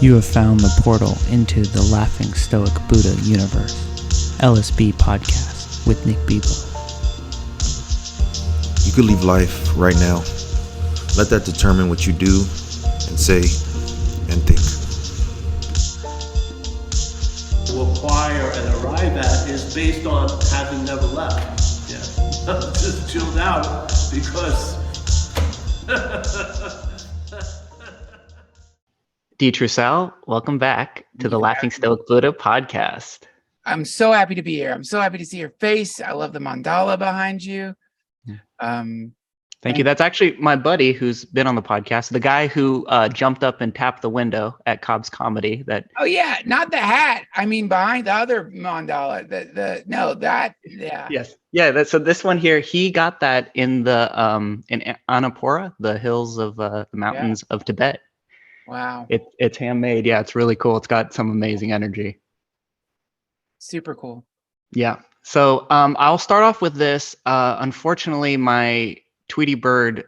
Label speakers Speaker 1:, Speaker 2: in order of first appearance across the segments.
Speaker 1: You have found the portal into the Laughing Stoic Buddha universe. LSB podcast with Nick Bibeau.
Speaker 2: You could leave life right now. Let that determine what you do and say and think.
Speaker 3: To acquire and arrive at is based on having never left. Yeah. Just chilled out because
Speaker 1: D. Trussell, welcome back to the Laughing Stoic Buddha podcast.
Speaker 4: I'm so happy to be here. I'm so happy to see your face. I love the mandala behind you.
Speaker 1: Thank you. That's actually my buddy who's been on the podcast, the guy who jumped up and tapped the window at Cobb's Comedy.
Speaker 4: Oh yeah, not the hat. I mean, behind the other mandala.
Speaker 1: Yes. Yeah. So this one here, he got that in the in Annapurna, the hills of the mountains of Tibet.
Speaker 4: Wow.
Speaker 1: It's handmade. Yeah, it's really cool. It's got some amazing energy.
Speaker 4: Super cool.
Speaker 1: Yeah. So I'll start off with this. Unfortunately, my Tweety Bird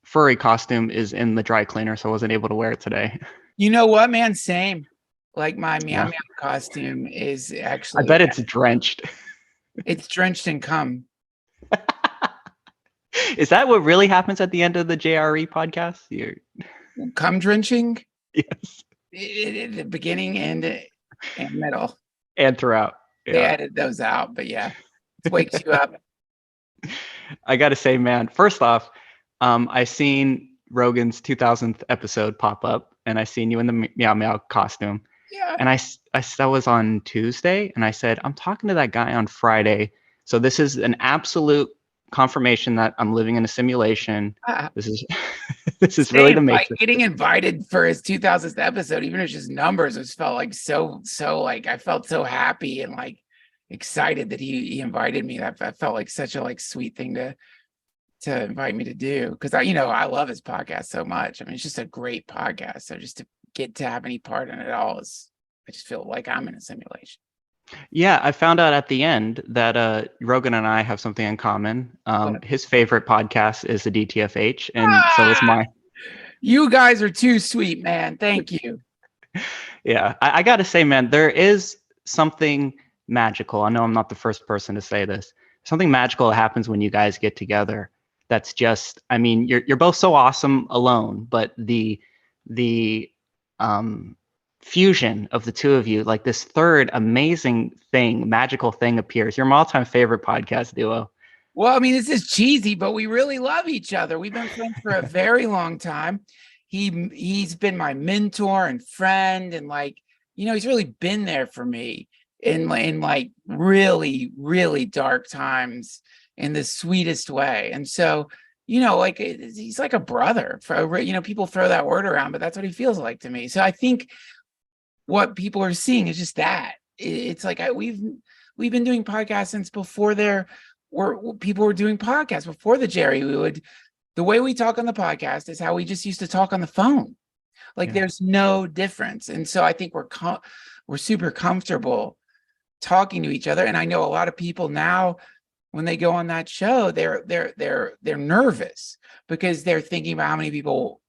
Speaker 1: furry costume is in the dry cleaner, so I wasn't able to wear it today.
Speaker 4: You know what, man? Same. Like my meow meow costume is actually.
Speaker 1: I bet it's drenched.
Speaker 4: It's drenched in cum.
Speaker 1: Is that what really happens at the end of the JRE podcast?
Speaker 4: Cum drenching?
Speaker 1: Yes.
Speaker 4: The beginning and middle.
Speaker 1: And throughout. Yeah.
Speaker 4: They added those out, but yeah, it wakes you up.
Speaker 1: I got to say, man, first off, I seen Rogan's 2000th episode pop up, and I seen you in the meow meow costume.
Speaker 4: Yeah.
Speaker 1: And that was on Tuesday, and I said, I'm talking to that guy on Friday. So this is an absolute confirmation that I'm living in a simulation. This is really the matrix.
Speaker 4: Like getting invited for his 2000th episode, even if it's just numbers, it felt like so like I felt so happy and like excited that he invited me. That felt like such a like sweet thing to invite me to do, because I love his podcast so much. I mean, it's just a great podcast. So just to get to have any part in it all I just feel like I'm in a simulation.
Speaker 1: Yeah, I found out at the end that Rogan and I have something in common. His favorite podcast is the DTFH, and so is mine.
Speaker 4: You guys are too sweet, man. Thank you.
Speaker 1: Yeah, I got to say, man, there is something magical. I know I'm not the first person to say this. Something magical happens when you guys get together. That's just, I mean, you're both so awesome alone, but the fusion of the two of you, like this third amazing thing, magical thing appears. You're my all-time favorite podcast duo.
Speaker 4: Well, I mean, this is cheesy, but we really love each other. We've been friends for a very long time. He's been my mentor and friend, and like, he's really been there for me in like really, really dark times in the sweetest way. And so, like he's like a brother. People throw that word around, but that's what he feels like to me. So I think what people are seeing is just that. It's like we've been doing podcasts since before people were doing podcasts. Before the Jerry, the way we talk on the podcast is how we just used to talk on the phone. Like there's no difference. And so I think we're super comfortable talking to each other. And I know a lot of people now, when they go on that show, they're nervous because they're thinking about how many people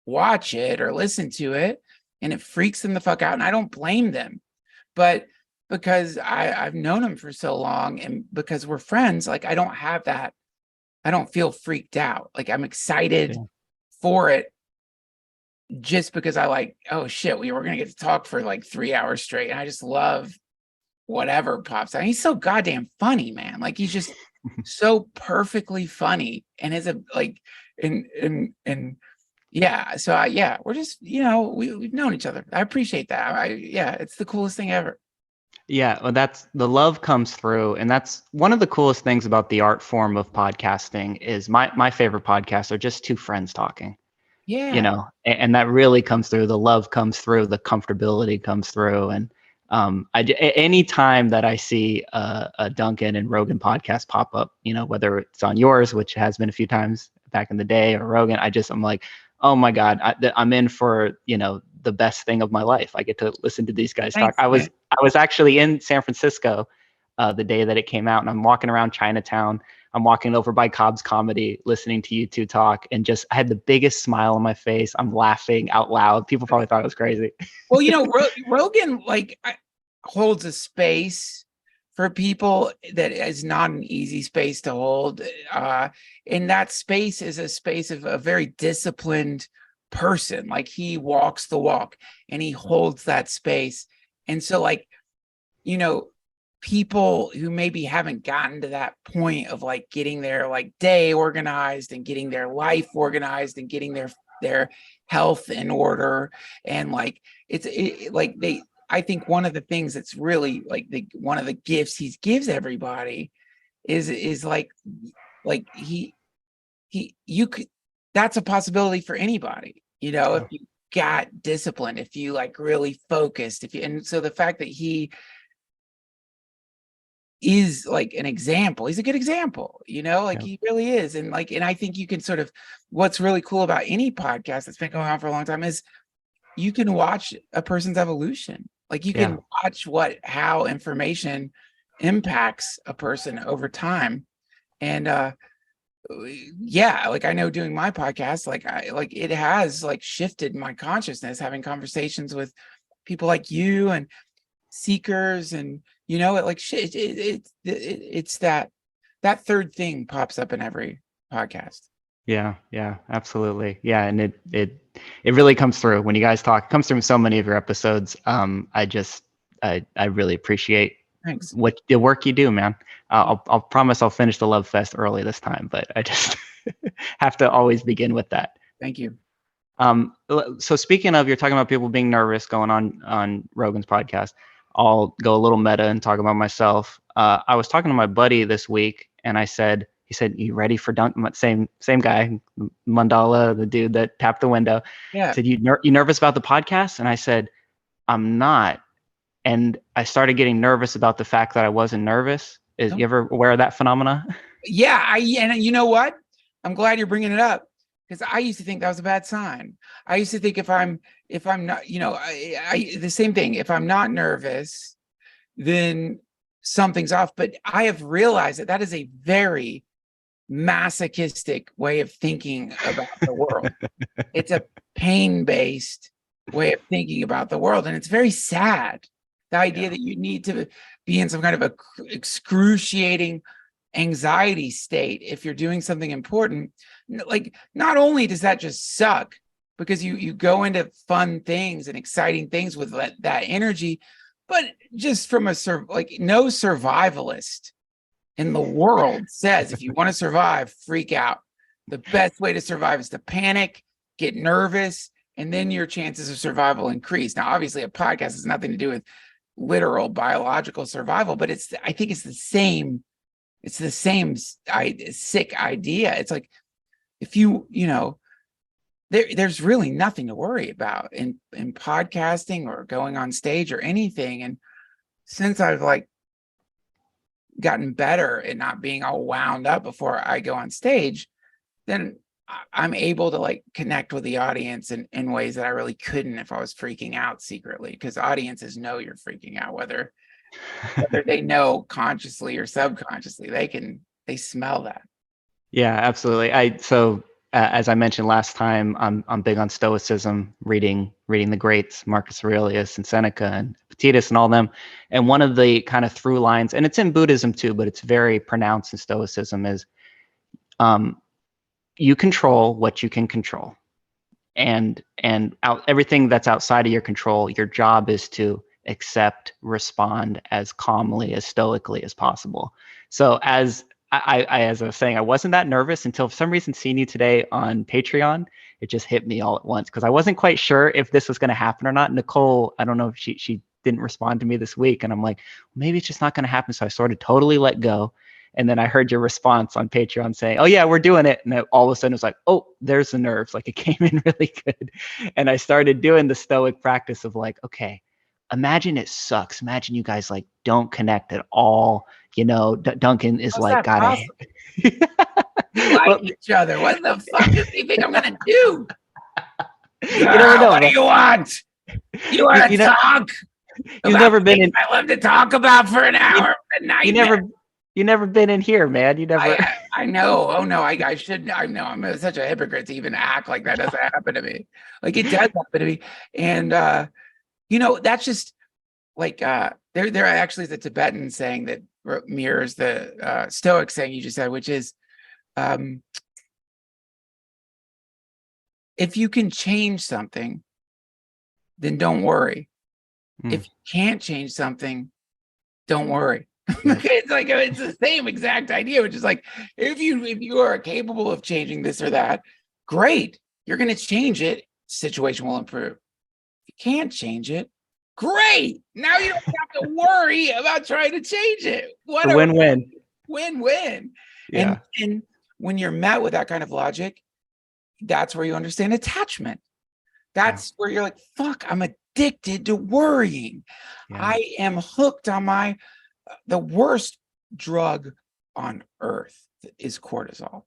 Speaker 4: watch it or listen to it. And it freaks them the fuck out. And I don't blame them. But because I've known him for so long, and because we're friends, like I don't have that. I don't feel freaked out. Like I'm excited for it just because I like, oh shit, we were going to get to talk for like 3 hours straight. And I just love whatever pops out. He's so goddamn funny, man. Like he's just so perfectly funny and is yeah. So we're just, we've known each other. I appreciate that. It's the coolest thing ever.
Speaker 1: Yeah. Well, that's the love comes through. And that's one of the coolest things about the art form of podcasting is my favorite podcasts are just two friends talking.
Speaker 4: Yeah.
Speaker 1: And that really comes through. The love comes through, the comfortability comes through. And any time that I see a Duncan and Rogan podcast pop up, whether it's on yours, which has been a few times back in the day, or Rogan, I'm like, oh my God, I'm in for, the best thing of my life. I get to listen to these guys talk. I was actually in San Francisco the day that it came out, and I'm walking around Chinatown I'm walking over by Cobb's Comedy, listening to you two talk, and just I had the biggest smile on my face. I'm laughing out loud. People probably thought I was crazy.
Speaker 4: Well, Rogan holds a space for people that is not an easy space to hold. And that space is a space of a very disciplined person. Like, he walks the walk and he holds that space. And so, like, people who maybe haven't gotten to that point of like getting their like day organized and getting their life organized and getting their health in order, and like I think one of the things that's really like one of the gifts he gives everybody is like you could, that's a possibility for anybody, if you got disciplined, if you like really focused, and so the fact that he is like an example, he's a good example, he really is. And I think you can sort of, what's really cool about any podcast that's been going on for a long time is you can watch a person's evolution. Like, you can watch how information impacts a person over time. And I know doing my podcast, it has like shifted my consciousness, having conversations with people like you and seekers, and it's that third thing pops up in every podcast.
Speaker 1: Yeah, absolutely. Yeah, and it really comes through when you guys talk. It comes through in so many of your episodes. I really appreciate
Speaker 4: Thanks.
Speaker 1: what the work you do, man. I'll promise I'll finish the Love Fest early this time, but I just have to always begin with that.
Speaker 4: Thank you.
Speaker 1: So speaking of, you're talking about people being nervous going on Rogan's podcast. I'll go a little meta and talk about myself. I was talking to my buddy this week, and he said, "You ready for Duncan?" Same guy, Mandala, the dude that tapped the window.
Speaker 4: Yeah.
Speaker 1: Said, "You nervous about the podcast?" And I said, "I'm not." And I started getting nervous about the fact that I wasn't nervous. You ever aware of that phenomena?
Speaker 4: Yeah, and you know what? I'm glad you're bringing it up, because I used to think that was a bad sign. I used to think if I'm not, the same thing. If I'm not nervous, then something's off. But I have realized that is a very masochistic way of thinking about the world. It's a pain-based way of thinking about the world, and it's very sad. The idea that you need to be in some kind of a excruciating anxiety state if you're doing something important. Like, not only does that just suck, because you go into fun things and exciting things with that energy, but just from no survivalist in the world says if you want to survive, freak out. The best way to survive is to panic, get nervous, and then your chances of survival increase. Now, obviously, a podcast has nothing to do with literal biological survival, but I think it's the same. It's the same sick idea. It's like, if there's really nothing to worry about in podcasting or going on stage or anything. And since I've gotten better at not being all wound up before I go on stage, then I'm able to connect with the audience in ways that I really couldn't if I was freaking out secretly, because audiences know you're freaking out, whether they know consciously or subconsciously. They smell that.
Speaker 1: Yeah, absolutely. As I mentioned last time, I'm big on Stoicism, reading the greats, Marcus Aurelius and Seneca and Epictetus and all them. And one of the kind of through lines, and it's in Buddhism too, but it's very pronounced in Stoicism, is you control what you can control, and everything that's outside of your control, your job is to accept, respond as calmly, as stoically as possible. So as I was saying, I wasn't that nervous until, for some reason, seeing you today on Patreon, it just hit me all at once, because I wasn't quite sure if this was going to happen or not. Nicole, I don't know if she didn't respond to me this week, and I'm like, maybe it's just not going to happen. So I sort of totally let go. And then I heard your response on Patreon saying, "Oh yeah, we're doing it." And all of a sudden it was like, "Oh, there's the nerves." It came in really good. And I started doing the stoic practice of okay, imagine it sucks. Imagine you guys don't connect at all. Duncan is gotta.
Speaker 4: We like each other. What the fuck do you think I'm gonna do?
Speaker 1: You never know.
Speaker 4: What do you want? You want to talk?
Speaker 1: You've never been in.
Speaker 4: I love to talk about for an hour a night.
Speaker 1: You never been in here, man. You never.
Speaker 4: I know. Oh no, I shouldn't. I know I'm such a hypocrite to even act like that doesn't happen to me. Like it does happen to me. And that's just like there actually is a Tibetan saying that mirrors the Stoic saying you just said, which is if you can change something, then don't worry. If you can't change something, don't worry. It's like it's the same exact idea, which is like if you are capable of changing this or that, great. You're going to change it. Situation will improve. If you can't change it, great. Now you don't have to worry about trying to change it. What a
Speaker 1: win-win.
Speaker 4: Win-win.
Speaker 1: Yeah.
Speaker 4: And when you're met with that kind of logic, that's where you understand attachment. That's where you're like, fuck, I'm addicted to worrying.
Speaker 1: Yeah.
Speaker 4: I am hooked on the worst drug on earth is cortisol.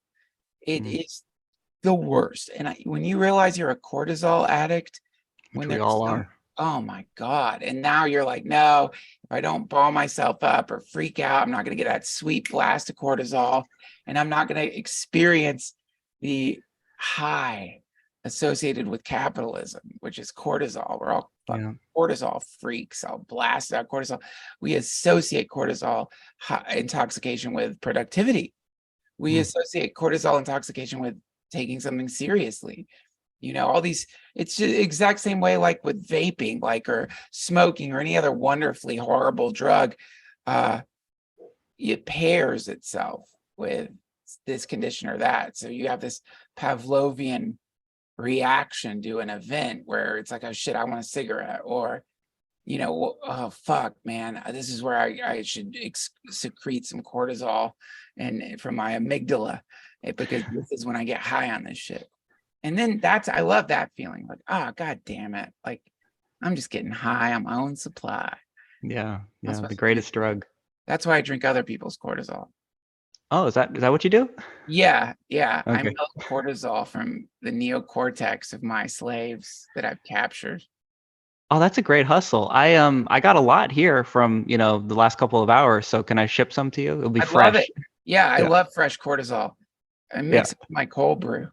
Speaker 4: It is the worst. And when you realize you're a cortisol addict,
Speaker 1: Which we all are.
Speaker 4: Oh my God. And now you're like, no, if I don't ball myself up or freak out, I'm not going to get that sweet blast of cortisol. And I'm not going to experience the high associated with capitalism, which is cortisol. We're all cortisol freaks. I'll blast out cortisol. We associate cortisol intoxication with productivity. We associate cortisol intoxication with taking something seriously. All these, it's just the exact same way like with vaping, like or smoking or any other wonderfully horrible drug. It pairs itself with this condition or that. So you have this Pavlovian reaction to an event where it's like, oh shit, I want a cigarette, or oh fuck, man, this is where I should secrete some cortisol and from my amygdala, because this is when I get high on this shit. And then I love that feeling, like, oh god damn it, like I'm just getting high on my own supply.
Speaker 1: Yeah, the greatest drug.
Speaker 4: That's why I drink other people's cortisol.
Speaker 1: Oh, is that what you do?
Speaker 4: Yeah. Okay. I milk cortisol from the neocortex of my slaves that I've captured.
Speaker 1: Oh, that's a great hustle. I got a lot here from the last couple of hours. So can I ship some to you? It'll be fresh.
Speaker 4: Love it. Yeah, I love fresh cortisol. I mix it with my cold brew.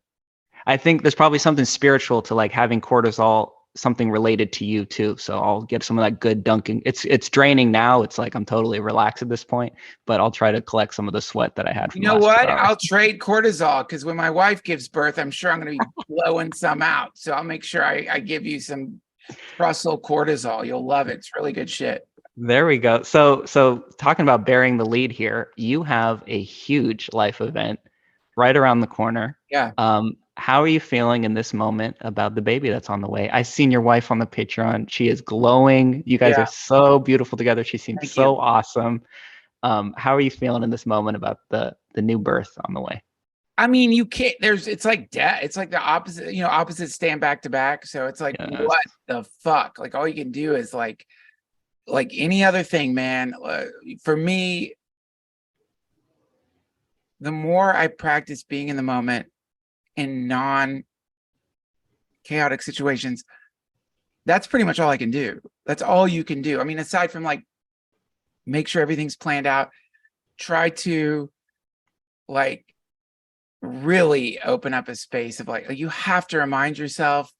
Speaker 1: I think there's probably something spiritual to like having cortisol, something related to you too. So I'll get some of that good Duncan. It's draining now. It's like I'm totally relaxed at this point, but I'll try to collect some of the sweat that I had from
Speaker 4: I'll trade cortisol, because when my wife gives birth, I'm sure I'm going to be blowing some out. So I'll make sure I give you some Trussell cortisol. You'll love it. It's really good shit.
Speaker 1: There we go. So talking about bearing the lead here, you have a huge life event right around the corner.
Speaker 4: Yeah.
Speaker 1: How are you feeling in this moment about the baby that's on the way? I've seen your wife on the Patreon. She is glowing. You guys are so beautiful together. She seems awesome. How are you feeling in this moment about the new birth on the way?
Speaker 4: I mean, you can't, it's like death. It's like the opposite, opposites stand back to back. So it's like, what the fuck? Like all you can do is like any other thing, man. For me, the more I practice being in the moment in non-chaotic situations, that's pretty much all I can do. That's all you can do. I mean, aside from like, make sure everything's planned out, try to like really open up a space of like you have to remind yourself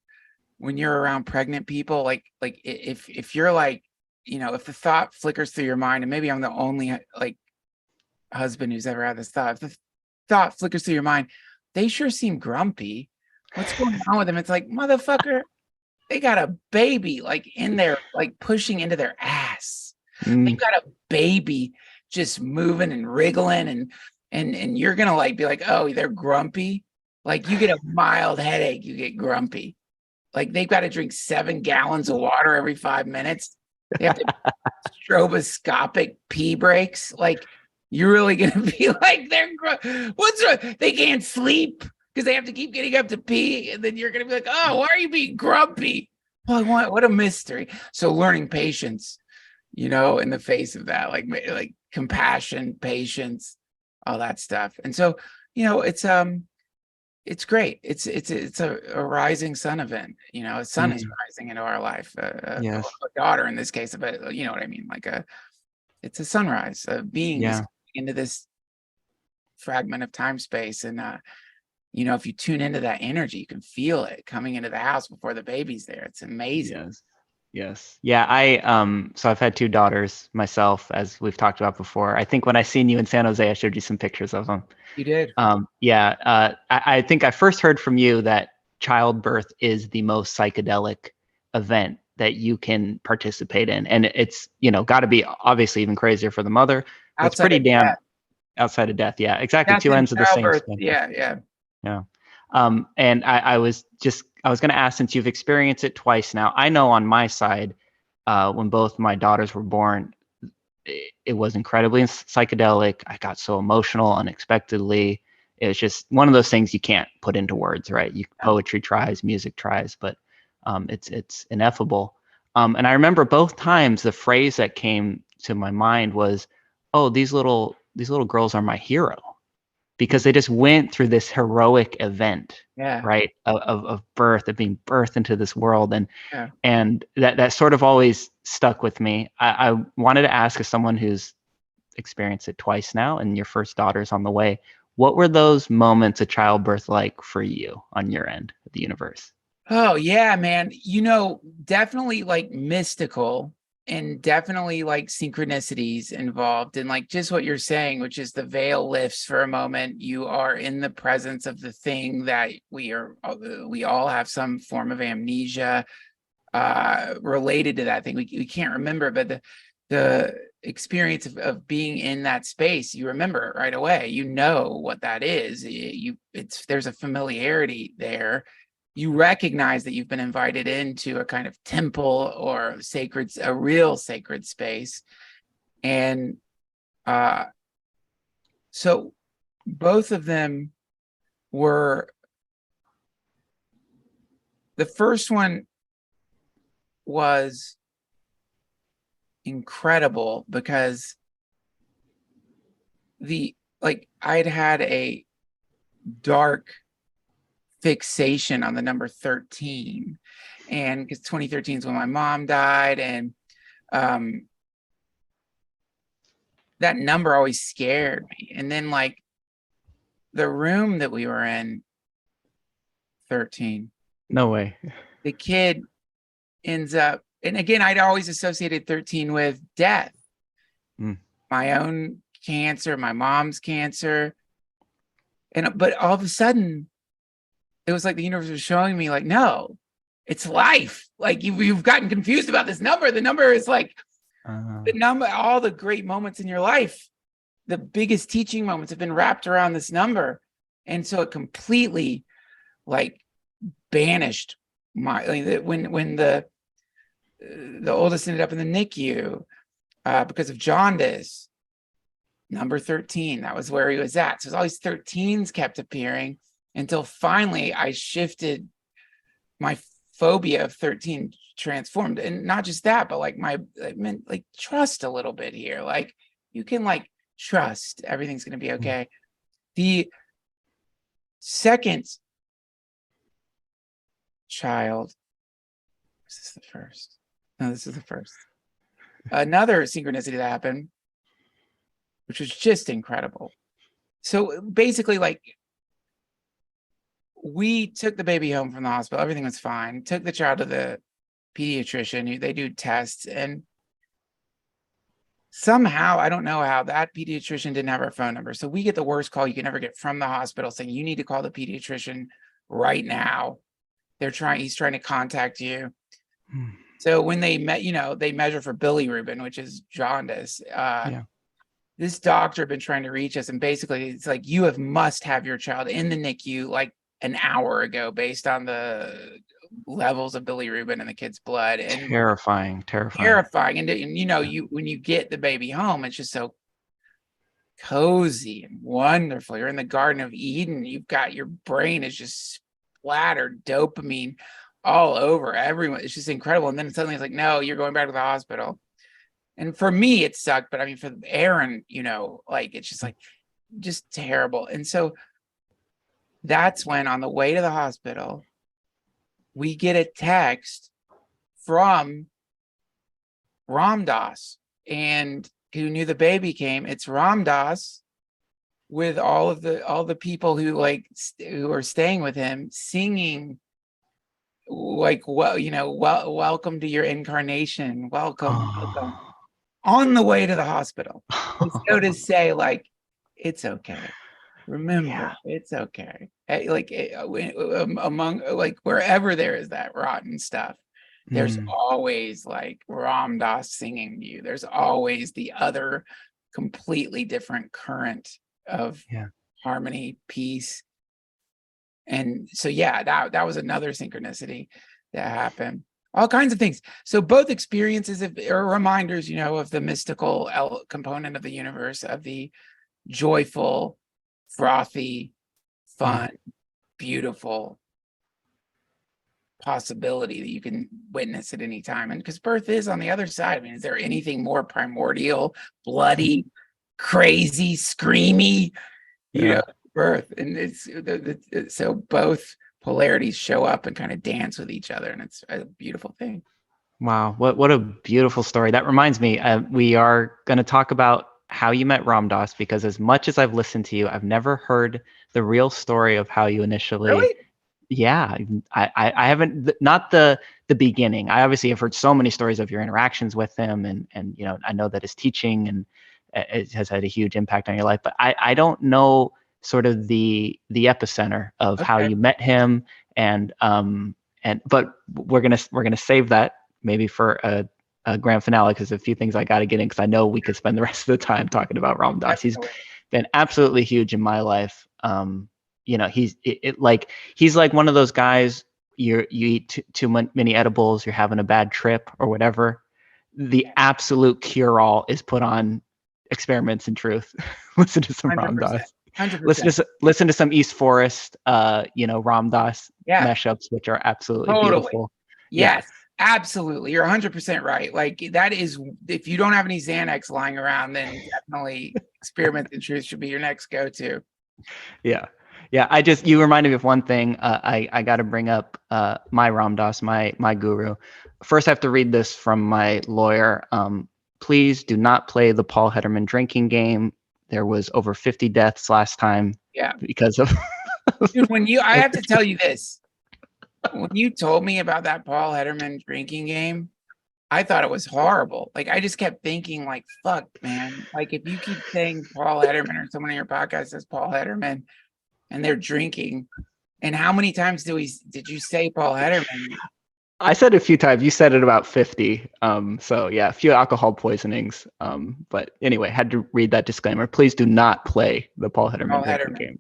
Speaker 4: when you're around pregnant people, like if you're like, if the thought flickers through your mind, and maybe I'm the only like husband who's ever had this thought, if the thought flickers through your mind, they sure seem grumpy. What's going on with them? It's like, motherfucker, they got a baby like in there, like pushing into their ass. They got a baby just moving and wriggling, and you're gonna like be like, oh, they're grumpy. Like you get a mild headache, you get grumpy. Like they've got to drink 7 gallons of water every 5 minutes. They have to stroboscopic pee breaks. Like you're really gonna be like, what's wrong? They can't sleep because they have to keep getting up to pee, and then you're gonna be like, oh, why are you being grumpy? Well, what a mystery. So learning patience, in the face of that, like compassion, patience, all that stuff. And so, it's great. It's a rising sun event. A sun is rising into our life. A daughter in this case, but you know what I mean. Like it's a sunrise. A being is into this fragment of time space. And you know, if you tune into that energy, you can feel it coming into the house before the baby's there. It's amazing.
Speaker 1: Yes. Yes. Yeah. So I've had two daughters myself, as we've talked about before. I think when I seen you in San Jose, I showed you some pictures of them.
Speaker 4: You did.
Speaker 1: Yeah. I think I first heard from you that childbirth is the most psychedelic event that you can participate in. And it's, you know, got to be obviously even crazier for the mother, but it's
Speaker 4: Outside
Speaker 1: pretty
Speaker 4: of
Speaker 1: damn
Speaker 4: death.
Speaker 1: outside of death. Yeah, exactly.
Speaker 4: Death
Speaker 1: Two
Speaker 4: and
Speaker 1: ends of the same
Speaker 4: childbirth.
Speaker 1: spectrum.
Speaker 4: Yeah, yeah.
Speaker 1: Yeah. And I was going to ask, since you've experienced it twice now, I know on my side, when both my daughters were born, it was incredibly psychedelic. I got so emotional unexpectedly. It was just one of those things you can't put into words, right? Poetry tries, music tries, but it's ineffable. And I remember both times the phrase that came to my mind was, "Oh, these little girls are my hero," because they just went through this heroic event,
Speaker 4: Yeah.
Speaker 1: right? Of birth, of being birthed into this world.
Speaker 4: Yeah.
Speaker 1: And that sort of always stuck with me. I wanted to ask, as someone who's experienced it twice now and your first daughter's on the way, what were those moments of childbirth like for you on your end of the universe?
Speaker 4: Oh yeah, man. You know, definitely like mystical and definitely like synchronicities involved, and like just what you're saying, which is the veil lifts for a moment. You are in the presence of the thing that we all have some form of amnesia related to that thing. We can't remember, but the experience of being in that space, you remember it right away. You know what that is. There's a familiarity there. You recognize that you've been invited into a kind of temple or a real sacred space. And so both of them were, the first one was incredible because I'd had a dark fixation on the number 13, and because 2013 is when my mom died, and that number always scared me. And then like the room that we were in, 13,
Speaker 1: No way.
Speaker 4: the kid ends up, and again, I'd always associated 13 with death. My own cancer, my mom's cancer. But all of a sudden, it was like the universe was showing me, like, no, it's life. Like you've gotten confused about this number. The number is like the number, all the great moments in your life, the biggest teaching moments have been wrapped around this number. And so it completely like banished when the oldest ended up in the NICU because of jaundice. Number 13, that was where he was at. So all these 13s kept appearing until finally I shifted, my phobia of 13 transformed. And not just that, but like I meant like trust a little bit here. Like you can like trust everything's going to be okay. The second child, is this the first? No, this is the first. Another synchronicity that happened, which was just incredible. So basically, like, we took the baby home from the hospital. Everything was fine. Took the child to the pediatrician. They do tests. And somehow, I don't know how, that pediatrician didn't have our phone number. So we get the worst call you can ever get from the hospital saying, you need to call the pediatrician right now. He's trying to contact you. So when they met, they measure for bilirubin, which is jaundice. This doctor had been trying to reach us, and basically it's like, you must have your child in the NICU like an hour ago based on the levels of bilirubin in the kid's blood. And
Speaker 1: Terrifying.
Speaker 4: And when you get the baby home, it's just so cozy and wonderful. You're in the Garden of Eden. You've got, your brain is just splattered dopamine all over everyone. It's just incredible. And then suddenly it's like, no, you're going back to the hospital. And for me, it sucked. But I mean, for Aaron, like, it's just like, just terrible. And so that's when, on the way to the hospital, we get a text from Ram Dass. And who knew the baby came. It's Ram Dass with all the people who who are staying with him singing like, well, welcome to your incarnation, welcome, welcome,
Speaker 1: Oh.
Speaker 4: on the way to the hospital. And so to say, like, it's okay. Remember,
Speaker 1: Yeah.
Speaker 4: it's okay. Among like wherever there is that rotten stuff, there's
Speaker 1: Mm.
Speaker 4: always like Ram Dass singing to you. There's always the other completely different current of
Speaker 1: Yeah.
Speaker 4: harmony, peace. And so, yeah, that was another synchronicity that happened. All kinds of things. So both experiences are reminders, of the mystical component of the universe, of the joyful, frothy, fun, beautiful possibility that you can witness at any time. And because birth is on the other side. I mean, is there anything more primordial, bloody, crazy, screamy,
Speaker 1: Yeah.
Speaker 4: birth? And so both polarities show up and kind of dance with each other, and it's a beautiful thing.
Speaker 1: Wow, what a beautiful story. That reminds me, we are going to talk about how you met Ram Dass, because as much as I've listened to you, I've never heard the real story of how you initially.
Speaker 4: Really?
Speaker 1: Yeah, I haven't, not the beginning. I obviously have heard so many stories of your interactions with him, and I know that his teaching and it has had a huge impact on your life, but I don't know sort of the epicenter of how
Speaker 4: Okay.
Speaker 1: you met him, but we're gonna save that maybe for a grand finale, because a few things I got to get in, because I know we could spend the rest of the time talking about Ram Dass. He's been absolutely huge in my life. He's like one of those guys, you eat too many edibles, you're having a bad trip or whatever. The absolute cure-all is put on Experiments in Truth. Listen to some Ram
Speaker 4: 100%.
Speaker 1: Dass.
Speaker 4: 100%.
Speaker 1: Listen to some East Forest, Ram Dass
Speaker 4: Yeah,
Speaker 1: mashups, which are absolutely
Speaker 4: totally
Speaker 1: beautiful.
Speaker 4: Yes, absolutely. You're 100% right. Like, that is, if you don't have any Xanax lying around, then definitely Experiments in Truth should be your next go-to.
Speaker 1: Yeah. You reminded me of one thing. I got to bring up my Ram Dass, my guru. First, I have to read this from my lawyer. Please do not play the Paul Hederman drinking game. There was over 50 deaths last time.
Speaker 4: Yeah,
Speaker 1: because of.
Speaker 4: dude, I have to tell you this. When you told me about that Paul Hederman drinking game, I thought it was horrible. Like, I just kept thinking, like, fuck, man. Like, if you keep saying Paul Hederman, or someone in your podcast says Paul Hederman, and they're drinking, and how many times did you say Paul Hederman?
Speaker 1: I said it a few times. You said it about 50. So yeah, a few alcohol poisonings. But anyway, had to read that disclaimer. Please do not play the Paul Hederman drinking game.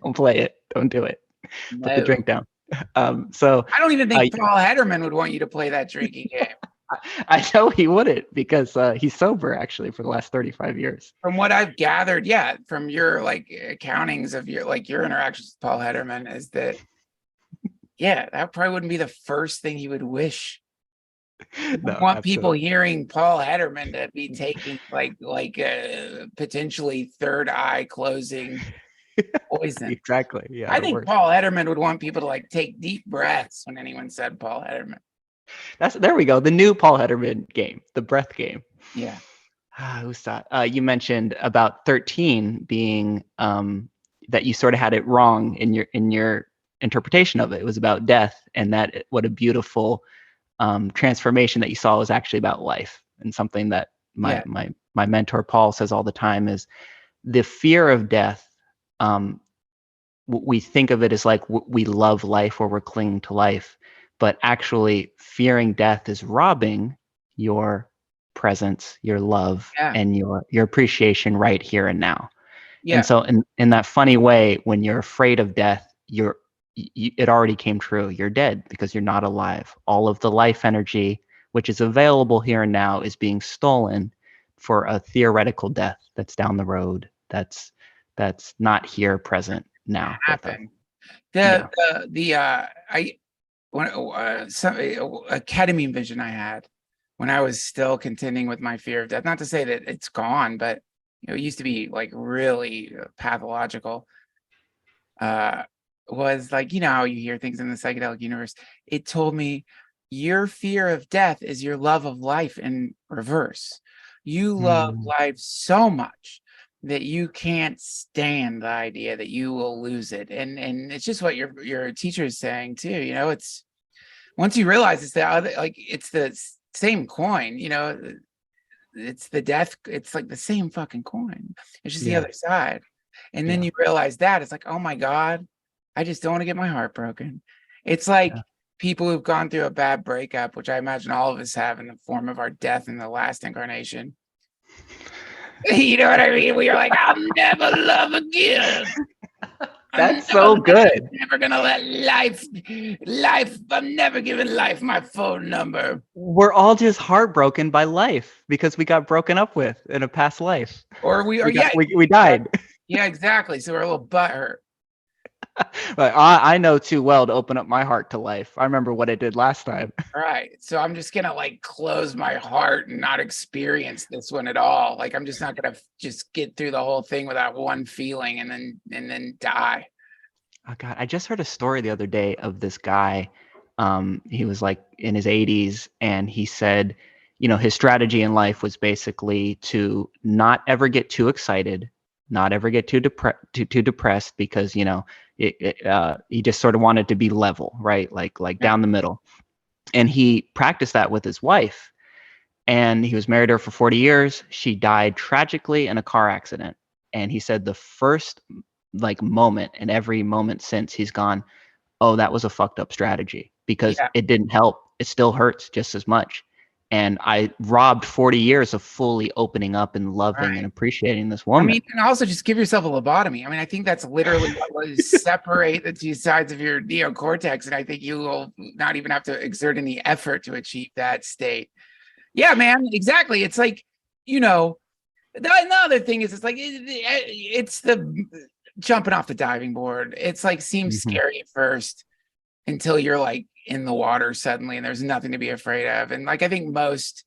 Speaker 1: Don't play it. Don't do it.
Speaker 4: No.
Speaker 1: Put the drink down. So
Speaker 4: I don't even think Paul Hederman would want you to play that drinking game.
Speaker 1: I know he wouldn't, because he's sober actually for the last 35 years.
Speaker 4: From what I've gathered, yeah, from your accountings of your interactions with Paul Hederman, is that yeah, that probably wouldn't be the first thing you would wish.
Speaker 1: No,
Speaker 4: want people hearing Paul Hederman to be taking potentially third eye closing poison.
Speaker 1: Exactly. Yeah.
Speaker 4: I think Paul Hederman would want people to take deep breaths when anyone said Paul Hederman.
Speaker 1: There we go. The new Paul Hederman game, the breath game.
Speaker 4: Yeah.
Speaker 1: Who's that? You mentioned about 13 being that you sort of had it wrong in your interpretation of it. It was about death, and that what a beautiful transformation that you saw was actually about life. And something that my mentor Paul says all the time is the fear of death. We think of it as like we love life, or we're clinging to life, but actually fearing death is robbing your presence, your love, and your appreciation right here and now. Yeah. And so in that funny way, when you're afraid of death, it already came true. You're dead because you're not alive. All of the life energy, which is available here and now, is being stolen for a theoretical death that's down the road. That's not here, present now.
Speaker 4: Happen. A ketamine vision I had when I was still contending with my fear of death. Not to say that it's gone, but it used to be really pathological. Was how you hear things in the psychedelic universe. It told me your fear of death is your love of life in reverse. You love life so much that you can't stand the idea that you will lose it. And it's just what your teacher is saying too. You know, it's once you realize it's the other, like it's the same coin, you know, it's the death, it's like the same fucking coin. It's just the other side. And then you realize that it's like, oh my God, I just don't want to get my heart broken. It's like people who've gone through a bad breakup, which I imagine all of us have in the form of our death in the last incarnation. You know what I mean? We are like, I'll never love again.
Speaker 1: That's so good.
Speaker 4: Never gonna let life. I'm never giving life my phone number.
Speaker 1: We're all just heartbroken by life because we got broken up with in a past life.
Speaker 4: Or
Speaker 1: we died.
Speaker 4: Yeah, exactly. So we're a little butthurt.
Speaker 1: But I know too well to open up my heart to life. I remember what I did last time.
Speaker 4: All right. So I'm just gonna like close my heart and not experience this one at all. Like I'm just not gonna just get through the whole thing without one feeling and then die.
Speaker 1: Oh God, I just heard a story the other day of this guy. He was like in his 80s, and he said, you know, his strategy in life was basically to not ever get too excited, not ever get too depressed, because you know he just sort of wanted to be level, right? Like down the middle. And he practiced that with his wife, and he was married to her for 40 years. She died tragically in a car accident, and he said the first like moment and every moment since, he's gone, oh, that was a fucked up strategy, because it didn't help. It still hurts just as much. And I robbed 40 years of fully opening up and loving and appreciating this woman.
Speaker 4: I mean, and also just give yourself a lobotomy. I mean, I think that's literally what will separate the two sides of your neocortex. And I think you will not even have to exert any effort to achieve that state. Yeah, man, exactly. It's like, you know, the other thing is, it's like, it's the jumping off the diving board. It's like, seems scary at first until you're like in the water suddenly and there's nothing to be afraid of. And like, I think most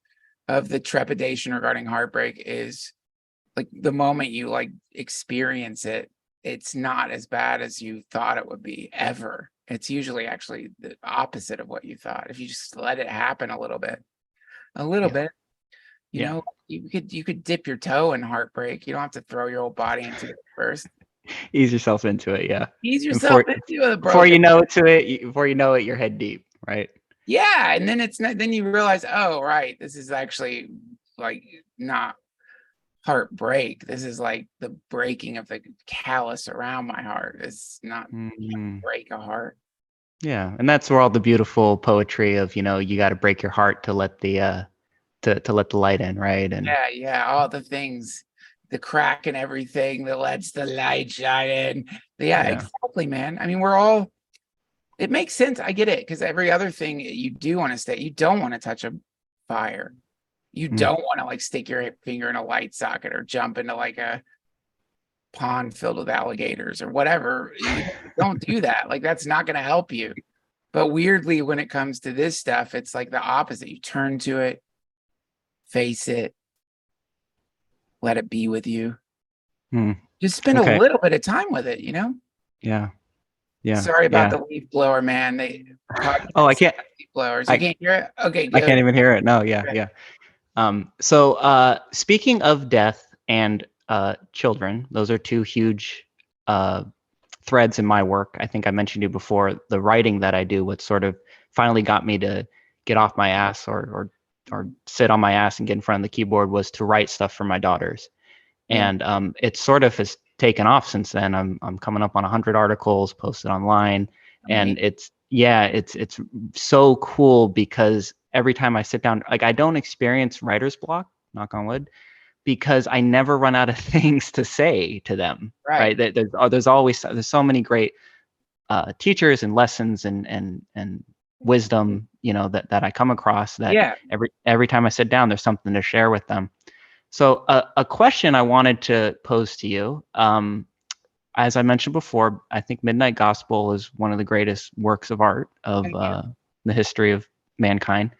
Speaker 4: of the trepidation regarding heartbreak is like the moment you like experience it, it's not as bad as you thought it would be ever. It's usually actually the opposite of what you thought. If you just let it happen a little bit, you know, you could dip your toe in heartbreak. You don't have to throw your whole body into it first.
Speaker 1: Ease yourself into it.
Speaker 4: Ease yourself into it.
Speaker 1: Before you know it, you're head deep, right?
Speaker 4: Yeah. And then it's not, then you realize, oh, right, this is actually like not heartbreak. This is like the breaking of the callus around my heart. It's not break a heart.
Speaker 1: Yeah. And that's where all the beautiful poetry of, you know, you got to break your heart to let the to let the light in, right? And
Speaker 4: all the things, the crack and everything that lets the light shine in. Exactly, man. I mean, it makes sense. I get it, because every other thing you do want to stay, you don't want to touch a fire. You don't want to like stick your finger in a light socket or jump into like a pond filled with alligators or whatever. You don't do that. Like, that's not going to help you. But weirdly, when it comes to this stuff, it's like the opposite. You turn to it, face it, let it be with you. Just spend a little bit of time with it, you know?
Speaker 1: Yeah.
Speaker 4: Sorry about the leaf blower, man.
Speaker 1: I can't.
Speaker 4: Leaf blowers. You can't hear it? Okay, good.
Speaker 1: I can't even hear it. No, yeah. So speaking of death and children, those are two huge threads in my work. I think I mentioned you before, the writing that I do, what sort of finally got me to get off my ass or sit on my ass and get in front of the keyboard was to write stuff for my daughters. And it sort of has taken off since then. I'm coming up on 100 articles posted online. And it's so cool, because every time I sit down, like, I don't experience writer's block, knock on wood, because I never run out of things to say to them. Right. There's so many great teachers and lessons and wisdom, you know, that I come across, that every time I sit down, there's something to share with them. So a question I wanted to pose to you, as I mentioned before, I think Midnight Gospel is one of the greatest works of art of the history of mankind.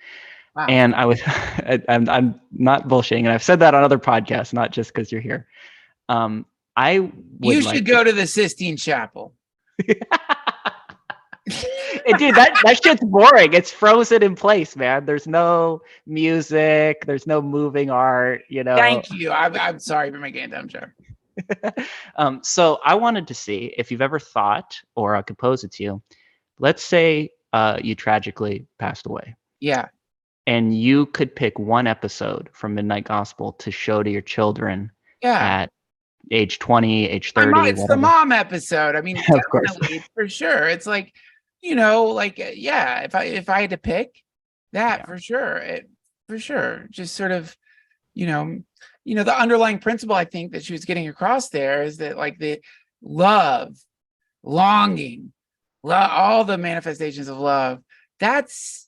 Speaker 1: Wow. And I'm not bullshitting, and I've said that on other podcasts, not just because you're here. You
Speaker 4: should go to the Sistine Chapel.
Speaker 1: And dude, that shit's boring. It's frozen in place, man. There's no music. There's no moving art.
Speaker 4: Thank you. I'm sorry for making a dumb joke.
Speaker 1: So I wanted to see if you've ever thought, or I could pose it to you. Let's say you tragically passed away,
Speaker 4: Yeah.
Speaker 1: and you could pick one episode from Midnight Gospel to show to your children
Speaker 4: Yeah.
Speaker 1: at age 20, age
Speaker 4: My
Speaker 1: 30,
Speaker 4: mom, it's the
Speaker 1: whatever.
Speaker 4: mom episode. I mean,
Speaker 1: Of course.
Speaker 4: definitely, for sure. It's like, yeah, if I had to pick that,
Speaker 1: Yeah.
Speaker 4: for sure. Just sort of, the underlying principle I think that she was getting across there is that like the love, longing, all the manifestations of love, that's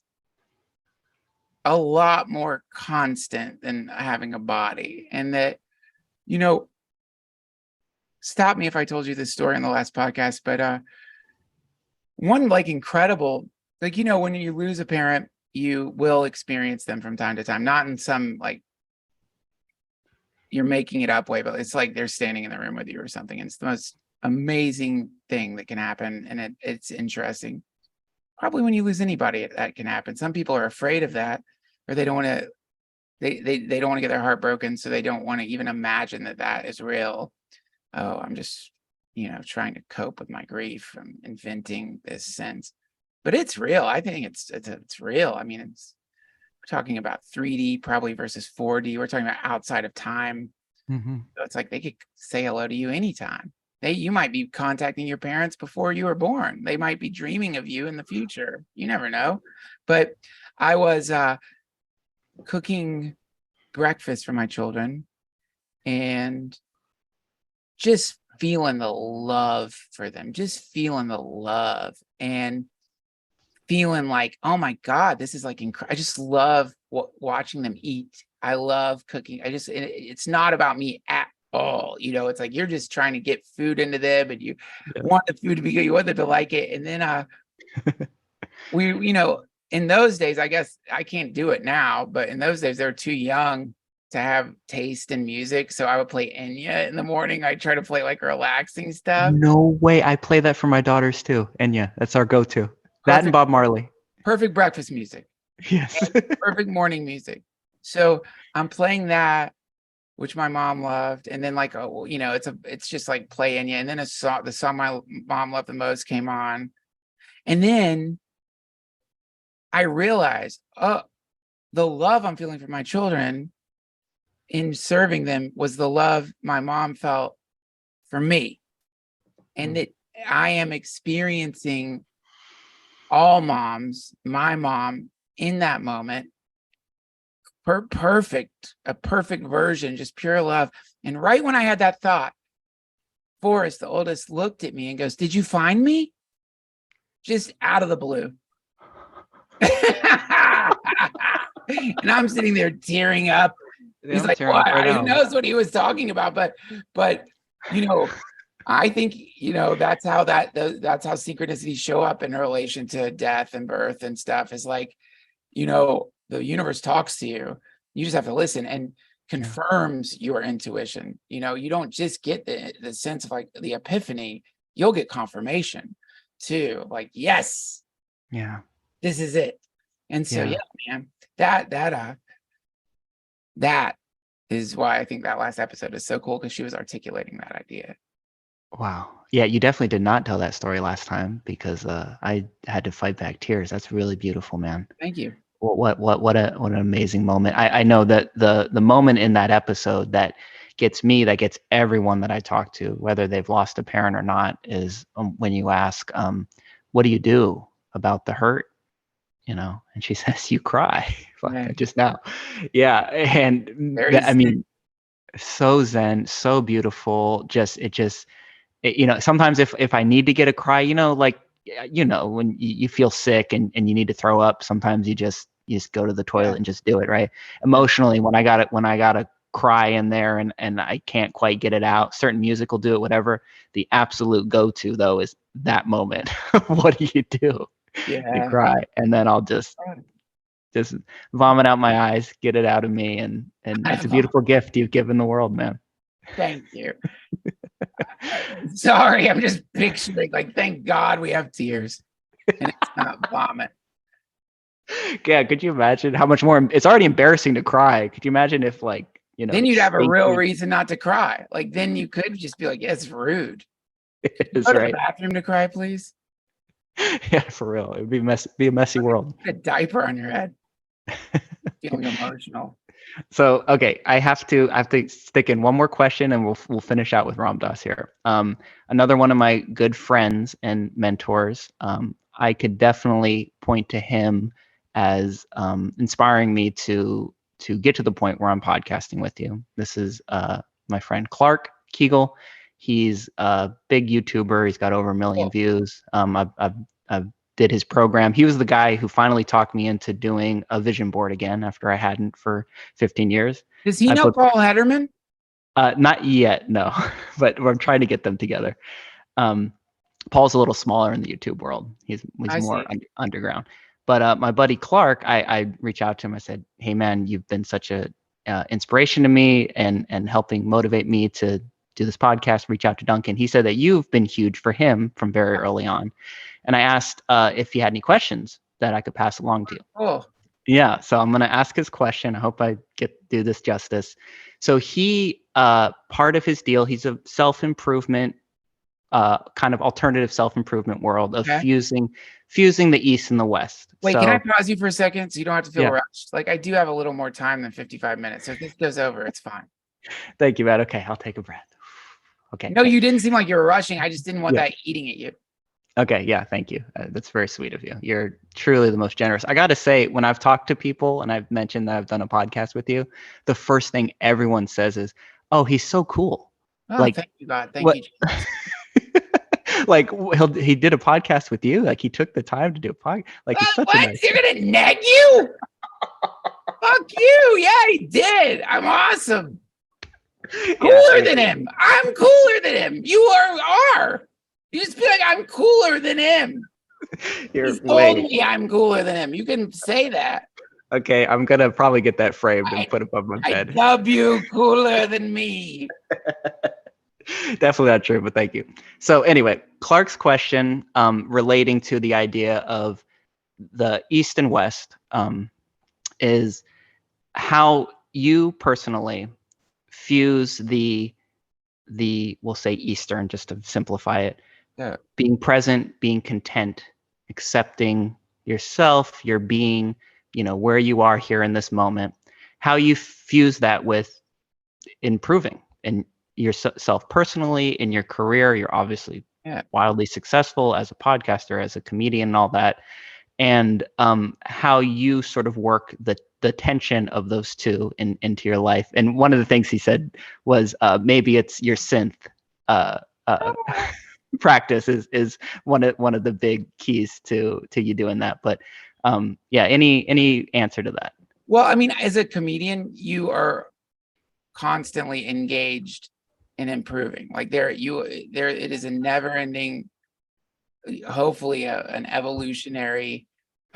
Speaker 4: a lot more constant than having a body. And that, stop me if I told you this story in the last podcast, but one like incredible, like, when you lose a parent, you will experience them from time to time, not in some like you're making it up way, but it's like they're standing in the room with you or something. And it's the most amazing thing that can happen. And it's interesting. Probably when you lose anybody, that can happen. Some people are afraid of that, or they don't want to, they don't want to get their heart broken. So they don't want to even imagine that is real. Oh, I'm just, trying to cope with my grief. I'm inventing this sense, but it's real. I think it's real. I mean, we're talking about 3D probably versus 4D. We're talking about outside of time.
Speaker 1: Mm-hmm.
Speaker 4: So it's like they could say hello to you anytime. You might be contacting your parents before you were born. They might be dreaming of you in the future. You never know. But I was cooking breakfast for my children and just feeling the love for them, just feeling the love and feeling like, oh my God, this is like incredible. I just love watching them eat. I love cooking. It's not about me at all. It's like you're just trying to get food into them and you want the food to be good. You want them to like it. And then we, in those days, I guess I can't do it now, but in those days they were too young to have taste in music. So I would play Enya in the morning. I try to play like relaxing stuff.
Speaker 1: No way. I play that for my daughters too. And yeah, that's our go-to. That and Bob Marley.
Speaker 4: Perfect breakfast music.
Speaker 1: Yes.
Speaker 4: Perfect morning music. So I'm playing that, which my mom loved. And then like, it's just like play Enya. And then the song my mom loved the most came on. And then I realized, the love I'm feeling for my children in serving them was the love my mom felt for me. And that I am experiencing all moms, my mom in that moment, a perfect version, just pure love. And right when I had that thought, Forrest, the oldest, looked at me and goes, "Did you find me?" Just out of the blue. And I'm sitting there tearing up. He's like, "What?" Who knows what he was talking about? But I think that's how synchronicities show up in relation to death and birth and stuff. Is like, the universe talks to you. You just have to listen and confirms your intuition. You don't just get the sense of like the epiphany. You'll get confirmation too. Like, yes, this is it. And so man, that is why I think that last episode is so cool, because she was articulating that idea.
Speaker 1: Wow. Yeah, you definitely did not tell that story last time, because I had to fight back tears. That's really beautiful, man.
Speaker 4: Thank you.
Speaker 1: What an amazing moment. I know that the moment in that episode that gets me, that gets everyone that I talk to, whether they've lost a parent or not, is when you ask, what do you do about the hurt? And she says, you cry. Just now. Yeah. And I mean, so zen, so beautiful. Sometimes if I need to get a cry, like, when you feel sick and you need to throw up, sometimes you just go to the toilet and just do it. Right. Emotionally, when I gotta cry in there and I can't quite get it out, certain music will do it, whatever. The absolute go-to though is that moment. What do you do? You cry. And then I'll just vomit out my eyes, get it out of me. And it's a beautiful gift you've given the world, man.
Speaker 4: Thank you. Sorry, I'm just picturing, like, thank God we have tears. and it's not vomit.
Speaker 1: Yeah, could you imagine how much more? It's already embarrassing to cry. Could you imagine if, like,
Speaker 4: Then you'd have a real
Speaker 1: stinky
Speaker 4: reason not to cry. Like, then you could just be like, yeah, it's rude.
Speaker 1: is,
Speaker 4: Go to the
Speaker 1: right?
Speaker 4: bathroom to cry, please.
Speaker 1: Yeah, for real. It'd be be a messy world.
Speaker 4: Put a diaper on your head. Feeling emotional.
Speaker 1: So, okay, I have to stick in one more question, and we'll finish out with Ram Dass here. Another one of my good friends and mentors. I could definitely point to him as inspiring me to get to the point where I'm podcasting with you. This is my friend Clark Kegel. He's a big YouTuber. He's got over 1 million views. I've did his program. He was the guy who finally talked me into doing a vision board again after I hadn't for 15 years.
Speaker 4: Does he know Paul Hederman?
Speaker 1: Not yet, no, but we're trying to get them together. Paul's a little smaller in the YouTube world. He's more underground. But my buddy Clark, I reached out to him. I said, "Hey man, you've been such a inspiration to me and helping motivate me to do this podcast." Reach out to Duncan. He said that you've been huge for him from very early on. And I asked if he had any questions that I could pass along to you.
Speaker 4: Oh,
Speaker 1: yeah. So I'm going to ask his question. I hope I do this justice. So he, part of his deal, he's a self-improvement, kind of alternative self-improvement world of fusing the East and the West.
Speaker 4: Wait, can I pause you for a second so you don't have to feel rushed? Like, I do have a little more time than 55 minutes. So if this goes over, it's fine.
Speaker 1: Thank you, Matt. Okay, I'll take a breath. Okay.
Speaker 4: No, you didn't seem like you were rushing. I just didn't want that eating at you.
Speaker 1: Okay, yeah, thank you. That's very sweet of you. You're truly the most generous. I got to say, when I've talked to people and I've mentioned that I've done a podcast with you, the first thing everyone says is, "Oh, he's so cool."
Speaker 4: Oh,
Speaker 1: like,
Speaker 4: thank you, God. Thank you.
Speaker 1: Like he did a podcast with you. Like he took the time to do a podcast. Like he's such a nice.
Speaker 4: You're gonna neg you? Fuck you! Yeah, he did. I'm awesome. Cooler than him. I'm cooler than him. You are. You just feel like I'm cooler than him. He's told me I'm cooler than him. You can say that.
Speaker 1: Okay, I'm gonna probably get that framed and put above my bed.
Speaker 4: I dub you cooler than me.
Speaker 1: Definitely not true, but thank you. So anyway, Clark's question relating to the idea of the East and West is how you personally fuse the we'll say Eastern, just to simplify it. Yeah. Being present, being content, accepting yourself, your being, where you are here in this moment, how you fuse that with improving in yourself personally, in your career. You're obviously wildly successful as a podcaster, as a comedian and all that. And how you sort of work the tension of those two into your life. And one of the things he said was maybe it's your synth practice is one of the big keys to you doing that. But any answer to that?
Speaker 4: Well, I mean, as a comedian, you are constantly engaged in improving. Like it is a never-ending, hopefully an evolutionary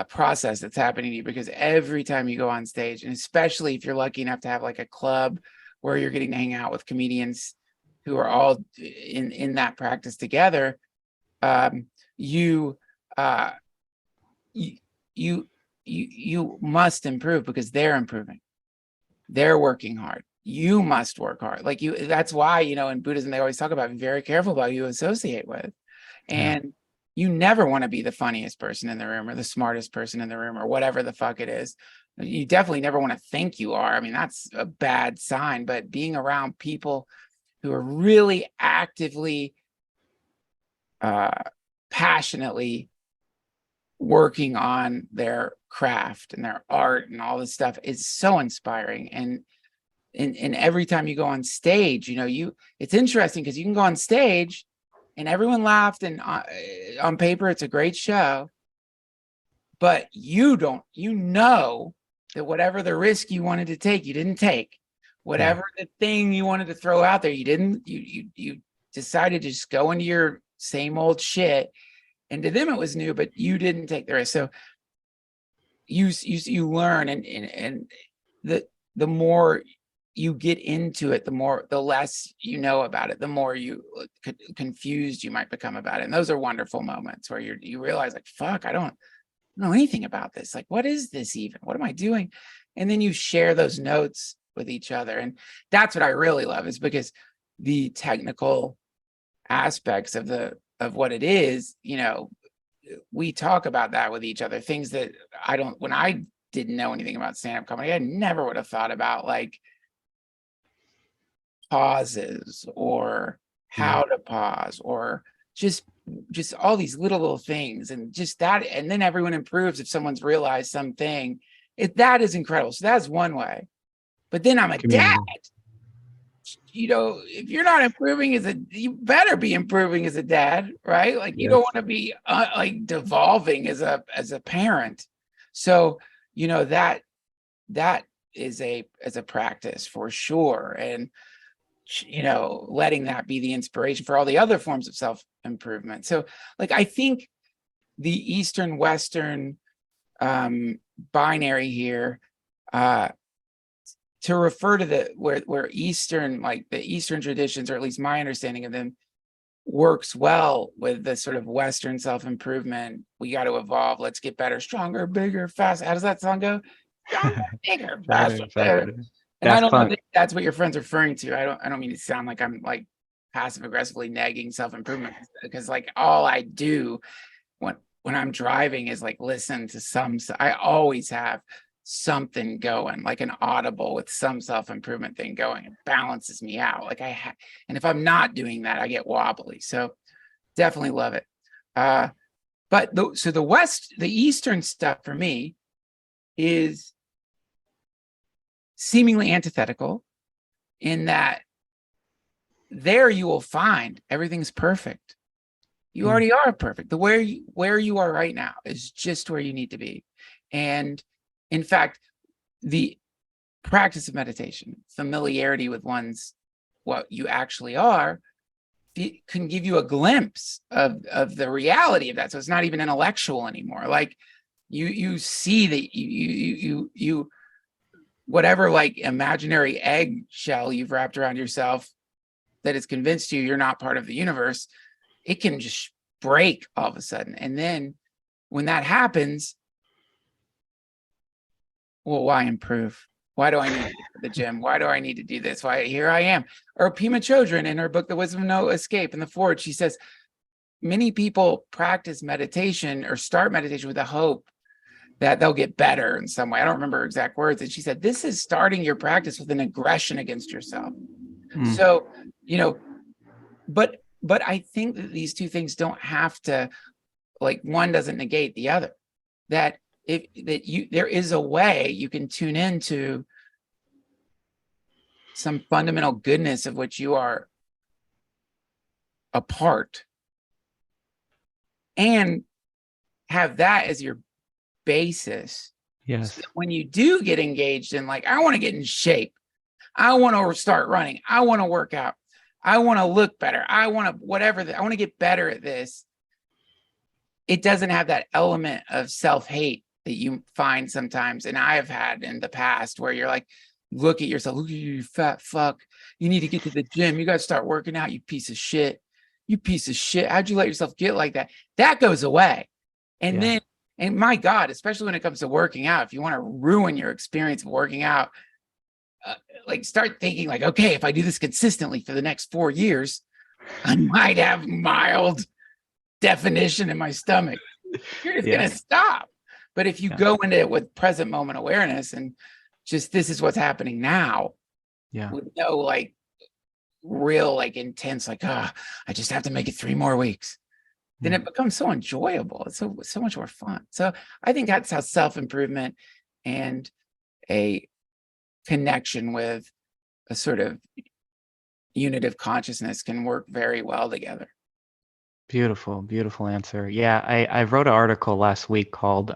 Speaker 4: process that's happening to you, because every time you go on stage, and especially if you're lucky enough to have like a club where you're getting to hang out with comedians who are all in that practice together, you must improve because they're improving. They're working hard. You must work hard. That's why, in Buddhism, they always talk about being very careful about who you associate with. And you never want to be the funniest person in the room or the smartest person in the room or whatever the fuck it is. You definitely never want to think you are. I mean, that's a bad sign. But being around people who are really actively, passionately working on their craft and their art and all this stuff is so inspiring. And every time you go on stage, it's interesting because you can go on stage and everyone laughed, and on paper it's a great show, but you know that whatever the risk you wanted to take, you didn't take. Whatever the thing you wanted to throw out there, you didn't. You decided to just go into your same old shit, and to them it was new, but you didn't take the risk. So you learn, and the more you get into it, the less you know about it, the more confused you might become about it. And those are wonderful moments where you realize, like, fuck, I don't know anything about this. Like, what is this even? What am I doing? And then you share those notes with each other. And that's what I really love, is because the technical aspects of what it is, we talk about that with each other, things that when I didn't know anything about stand-up comedy, I never would have thought about, like pauses or how to pause, or just all these little things, and just that. And then everyone improves if someone's realized something. That is incredible. So that's one way. But then I'm a dad. If you're not improving you better be improving as a dad, right? Like, you don't want to be like devolving as a parent. So, that is a practice for sure. And, letting that be the inspiration for all the other forms of self-improvement. So, like, I think the Eastern Western binary here, to refer to where Eastern, like the Eastern traditions, or at least my understanding of them, works well with the sort of Western self-improvement. We got to evolve. Let's get better, stronger, bigger, faster. How does that song go? Stronger, bigger, faster, better. And I don't know if that's what your friend's referring to. I don't mean to sound like I'm like passive aggressively nagging self-improvement, because like all I do when I'm driving is like listen to I always have something going, like an audible with some self-improvement thing going. It balances me out. Like and if I'm not doing that, I get wobbly. So definitely love it. But the Eastern stuff for me is seemingly antithetical, in that there you will find everything's perfect. You already are perfect. Where you are right now is just where you need to be. And in fact, the practice of meditation, familiarity with what you actually are, it can give you a glimpse of the reality of that. So it's not even intellectual anymore. Like you see that you whatever like imaginary eggshell you've wrapped around yourself that has convinced you're not part of the universe, it can just break all of a sudden. And then when that happens, well, why improve? Why do I need to go to the gym? Why do I need to do this? Why here I am? Or Pema Chodron in her book, The Wisdom of No Escape, in the foreword, she says, many people practice meditation or start meditation with the hope that they'll get better in some way. I don't remember her exact words. And she said, this is starting your practice with an aggression against yourself. So, but I think that these two things don't have to, like, one doesn't negate the other. That there is a way you can tune into some fundamental goodness of which you are a part, and have that as your basis.
Speaker 1: Yes.
Speaker 4: So when you do get engaged in, like, I want to get in shape, I want to start running, I want to work out, I want to look better, I want to I want to get better at this. It doesn't have that element of self-hate that you find sometimes, and I have had in the past, where you're like, look at yourself, look at you fat fuck, you need to get to the gym, you got to start working out, you piece of shit, how'd you let yourself get like that? That goes away. And then, and my God, especially when it comes to working out, if you want to ruin your experience of working out, like, start thinking like, okay, if I do this consistently for the next 4 years, I might have mild definition in my stomach. You're just gonna stop. But if you go into it with present moment awareness and just, this is what's happening now, with no like real like intense like, I just have to make it 3 more weeks, then it becomes so enjoyable. It's so much more fun. So I think that's how self-improvement and a connection with a sort of unitive consciousness can work very well together.
Speaker 1: Beautiful, beautiful answer. Yeah, I wrote an article last week called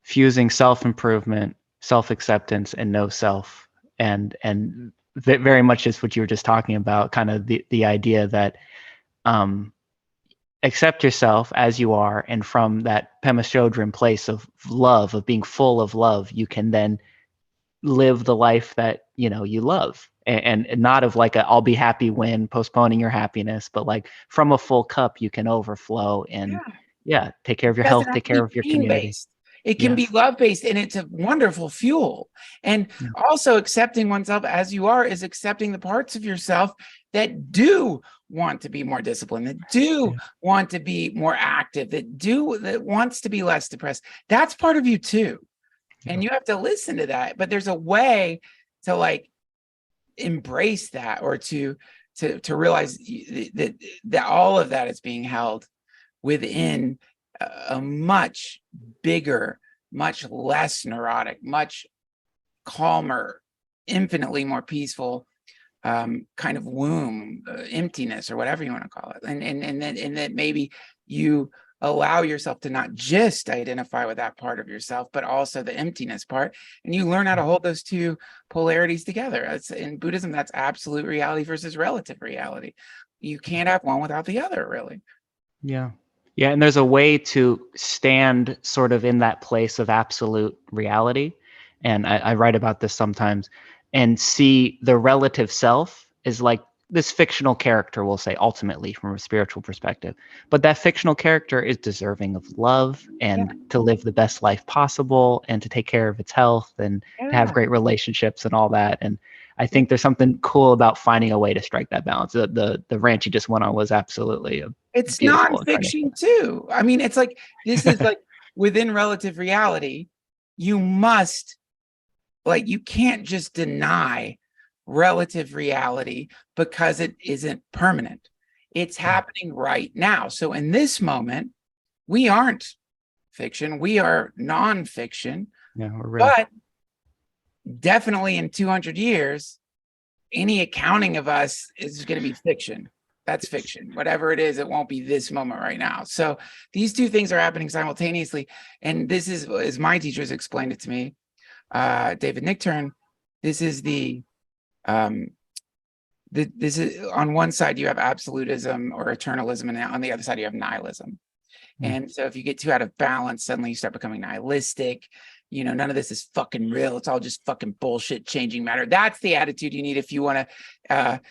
Speaker 1: Fusing Self-Improvement, Self-Acceptance, and No Self. And very much is what you were just talking about, kind of the idea that accept yourself as you are, and from that Pema Chodron place of love, of being full of love, you can then live the life that, you know, you love, and not of like a I'll be happy when, postponing your happiness, but like from a full cup you can overflow and
Speaker 4: Yeah.
Speaker 1: yeah, take care of your
Speaker 4: Doesn't
Speaker 1: health,
Speaker 4: have
Speaker 1: take
Speaker 4: to
Speaker 1: care
Speaker 4: be
Speaker 1: of your
Speaker 4: pain
Speaker 1: community.
Speaker 4: based. It can
Speaker 1: Yeah.
Speaker 4: be love based, and it's a wonderful fuel. And
Speaker 1: Yeah.
Speaker 4: also accepting oneself as you are is accepting the parts of yourself that do want to be more disciplined, that do
Speaker 1: Yeah.
Speaker 4: want to be more active, that wants to be less depressed. That's part of you too. And you have to listen to that. But there's a way to like embrace that, or to realize that all of that is being held within a much bigger, much less neurotic, much calmer, infinitely more peaceful kind of womb, emptiness, or whatever you want to call it. And that maybe you allow yourself to not just identify with that part of yourself, but also the emptiness part. And you learn how to hold those two polarities together. In Buddhism, that's absolute reality versus relative reality. You can't have one without the other, really.
Speaker 1: Yeah. Yeah. And there's a way to stand sort of in that place of absolute reality. And I write about this sometimes, and see the relative self is like this fictional character, we'll say, ultimately from a spiritual perspective. But that fictional character is deserving of love and to live the best life possible and to take care of its health and to have
Speaker 4: Yeah.
Speaker 1: great relationships and all that. And I think there's something cool about finding a way to strike that balance. The rant you just went on was absolutely a
Speaker 4: It's
Speaker 1: beautiful incarnation.
Speaker 4: nonfiction too. I mean, it's like, this is like within relative reality, you must, like, you can't just deny relative reality because it isn't permanent. It's happening right now. So in this moment, we aren't fiction, we are nonfiction,
Speaker 1: Yeah, we're real.
Speaker 4: but definitely in 200 years, any accounting of us is going to be fiction. That's fiction. Whatever it is, it won't be this moment right now. So these two things are happening simultaneously. And this is, as my teachers explained it to me, David Nichtern, this is this is, on one side you have absolutism or eternalism, and on the other side you have nihilism. And so if you get too out of balance, suddenly you start becoming nihilistic. You know, none of this is fucking real. It's all just fucking bullshit, changing matter. That's the attitude you need if you want to.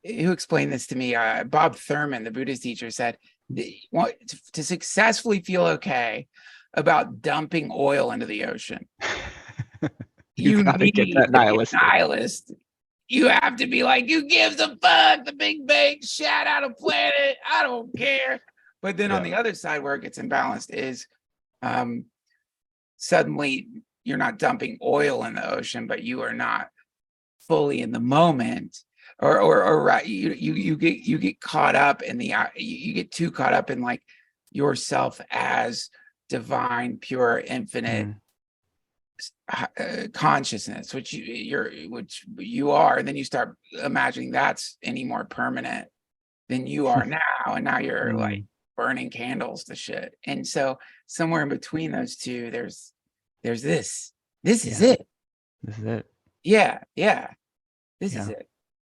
Speaker 4: Who explained this to me? Bob Thurman, the Buddhist teacher, said, to successfully feel okay about dumping oil into the ocean, you
Speaker 1: gotta
Speaker 4: need
Speaker 1: get that
Speaker 4: to be a
Speaker 1: nihilistic.
Speaker 4: nihilist. You have to be like, who gives a fuck? The Big Bang, shout out a planet. I don't care. But then on the other side, where it gets imbalanced, is suddenly you're not dumping oil in the ocean, but you are not fully in the moment, or you get caught up in you get too caught up in like yourself as divine, pure, infinite consciousness, which you are, and then you start imagining that's any more permanent than you are now, and now you're like burning candles to shit. And so somewhere in between those two, there's this is it.
Speaker 1: This is it.
Speaker 4: Yeah This is it.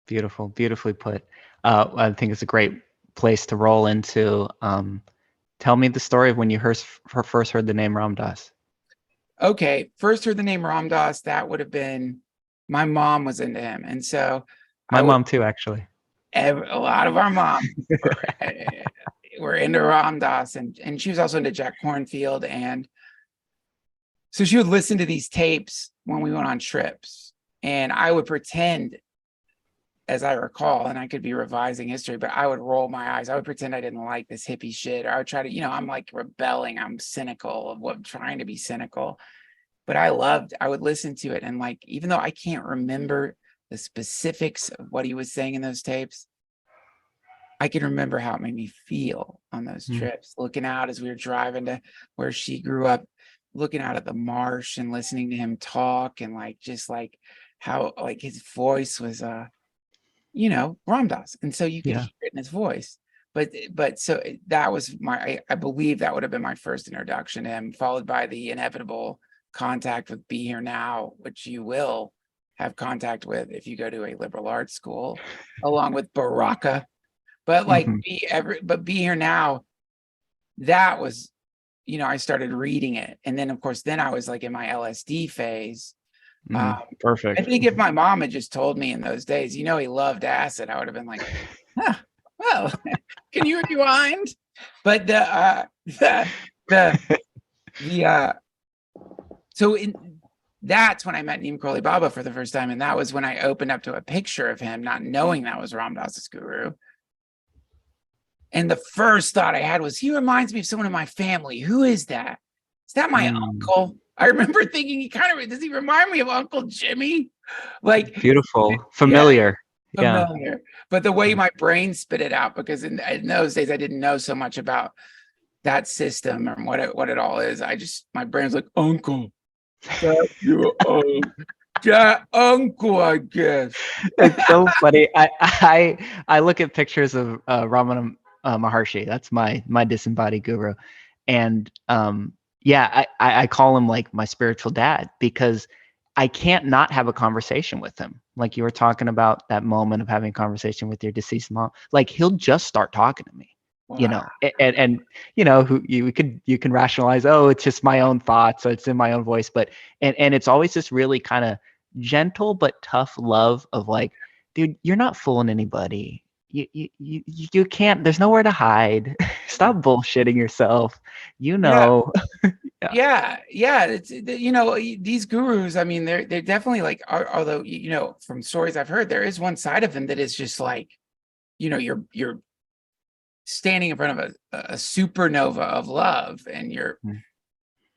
Speaker 1: Beautiful, beautifully put. I think it's a great place to roll into. Tell me the story of when you first heard the name Ram Dass.
Speaker 4: Okay, first heard the name Ram Dass, that would have been, my mom was into him, and so
Speaker 1: my mom too, actually.
Speaker 4: A lot of our moms were into Ram Dass, and she was also into Jack Kornfield, and so she would listen to these tapes when we went on trips, and I would pretend, as I recall, and I could be revising history, but I would roll my eyes. I would pretend I didn't like this hippie shit, or I would try to, I'm like rebelling. I'm cynical of what, trying to be cynical, but I would listen to it. And like, even though I can't remember the specifics of what he was saying in those tapes, I can remember how it made me feel on those trips, looking out as we were driving to where she grew up, looking out at the marsh and listening to him talk, and like, just like how like his voice was, Ram Dass. And so you could hear it in his voice. But so that was I believe that would have been my first introduction to him, followed by the inevitable contact with Be Here Now, which you will have contact with if you go to a liberal arts school, along with Baraka. But like Be Here Now, that was, I started reading it. And then of course, then I was like in my LSD phase.
Speaker 1: Perfect.
Speaker 4: I think if my mom had just told me in those days, he loved acid, I would have been like, huh, well, can you rewind? But that's when I met Neem Karoli Baba for the first time, and that was when I opened up to a picture of him, not knowing that was Ram Dass's guru. And the first thought I had was, he reminds me of someone in my family. Who is that? Is that my uncle? I remember thinking, does he remind me of Uncle Jimmy? Like,
Speaker 1: beautiful, familiar. Yeah.
Speaker 4: Familiar. But the way my brain spit it out, because in those days I didn't know so much about that system and what it all is. My brain's like, uncle. Yeah, uncle, I guess.
Speaker 1: It's so funny. I look at pictures of Ramana Maharshi. That's my disembodied guru, and I call him like my spiritual dad, because I can't not have a conversation with him. Like you were talking about that moment of having a conversation with your deceased mom. Like he'll just start talking to me.
Speaker 4: Wow.
Speaker 1: And who you can rationalize, oh, it's just my own thoughts, so it's in my own voice, but and it's always this really kind of gentle but tough love of like, dude, you're not fooling anybody. You can't, there's nowhere to hide. Stop bullshitting yourself.
Speaker 4: Yeah. It's these gurus, I mean, they're definitely like, although from stories I've heard, there is one side of them that is just like, you're standing in front of a supernova of love, and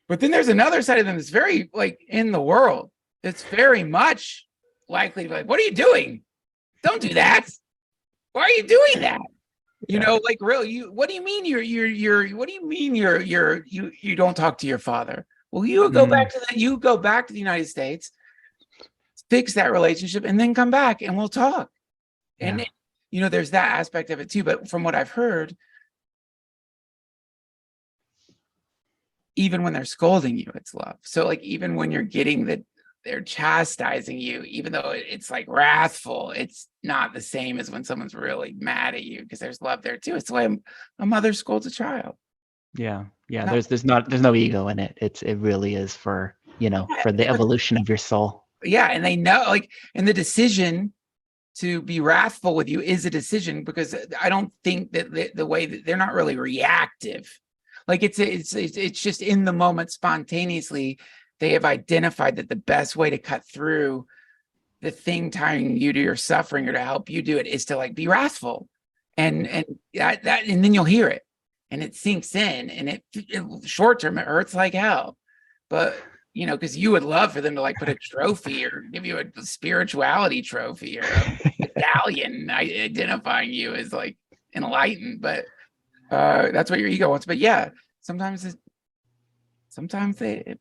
Speaker 4: but then there's another side of them that's very like in the world. It's very much likely to be like, what are you doing? Don't do that. Why are you doing that? Like, really, what do you mean what do you mean you don't talk to your father? Well, you go back to the United States, fix that relationship, and then come back and we'll talk. And there's that aspect of it too. But from what I've heard, even when they're scolding you, it's love. So like, even when you're getting they're chastising you, even though it's like wrathful, it's not the same as when someone's really mad at you, because there's love there too. It's the way a mother scolds a child.
Speaker 1: Yeah. There's no ego in it. It really is for the evolution of your soul.
Speaker 4: Yeah, and they know, like, and the decision to be wrathful with you is a decision, because I don't think that the way that they're not really reactive, like it's just in the moment, spontaneously, they have identified that the best way to cut through the thing tying you to your suffering, or to help you do it, is to like be wrathful, and then you'll hear it, and it sinks in, and it short term it hurts like hell, but because you would love for them to like put a trophy or give you a spirituality trophy or a medallion identifying you as like enlightened, but that's what your ego wants. But yeah, sometimes it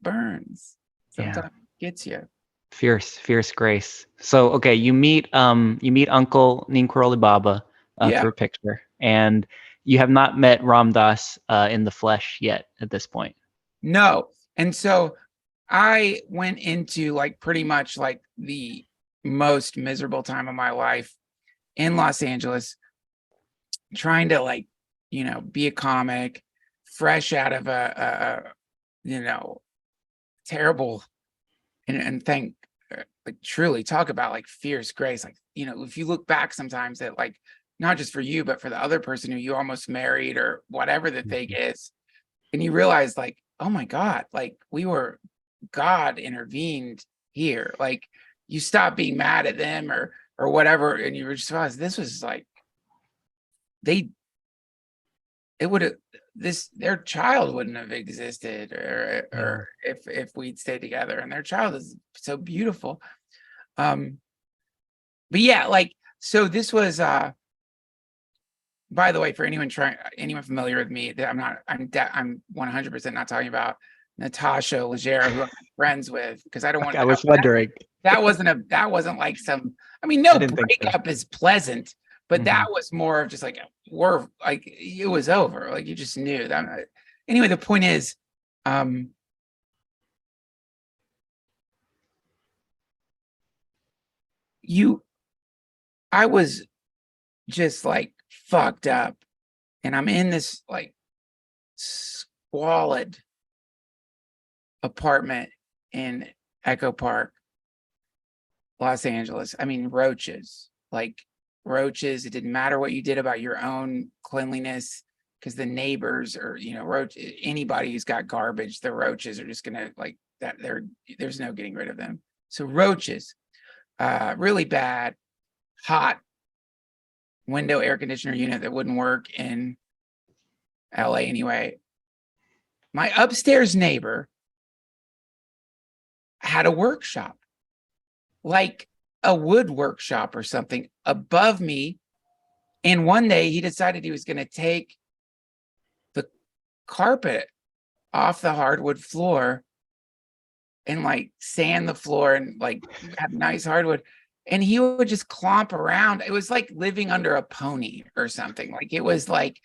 Speaker 4: burns. Sometimes it gets you.
Speaker 1: Fierce grace. So okay, you meet Uncle Neem Karoli Baba through a picture, and you have not met Ram Dass in the flesh yet at this point.
Speaker 4: No, and so I went into like pretty much like the most miserable time of my life in Los Angeles, trying to like, be a comic, fresh out of a terrible, and thank, like, truly talk about like fierce grace. Like, if you look back sometimes at like, not just for you, but for the other person who you almost married or whatever the thing is, and you realize like, oh my God, like God intervened here. Like, you stop being mad at them or whatever, and you just realize this was like, their child wouldn't have existed, or if we'd stayed together, and their child is so beautiful. But yeah, like, so this was by the way, for anyone familiar with me, that I'm 100% not talking about Natasha Leggero, who I'm friends with, because I don't want.
Speaker 1: I was wondering.
Speaker 4: That wasn't like some. I mean, no breakup is pleasant, but that was more of just like it was over. Like, you just knew that. Anyway, the point is, I was just like fucked up, and I'm in this like squalid apartment in Echo Park, Los Angeles. I mean, roaches, like roaches. It didn't matter what you did about your own cleanliness because the neighbors or, anybody who's got garbage, the roaches are just going to like that. There's no getting rid of them. So roaches, really bad, hot window air conditioner unit that wouldn't work in LA anyway. My upstairs neighbor had a workshop, like a wood workshop or something above me. And one day he decided he was going to take the carpet off the hardwood floor and like sand the floor and like have nice hardwood. And he would just clomp around. It was like living under a pony or something. Like it was like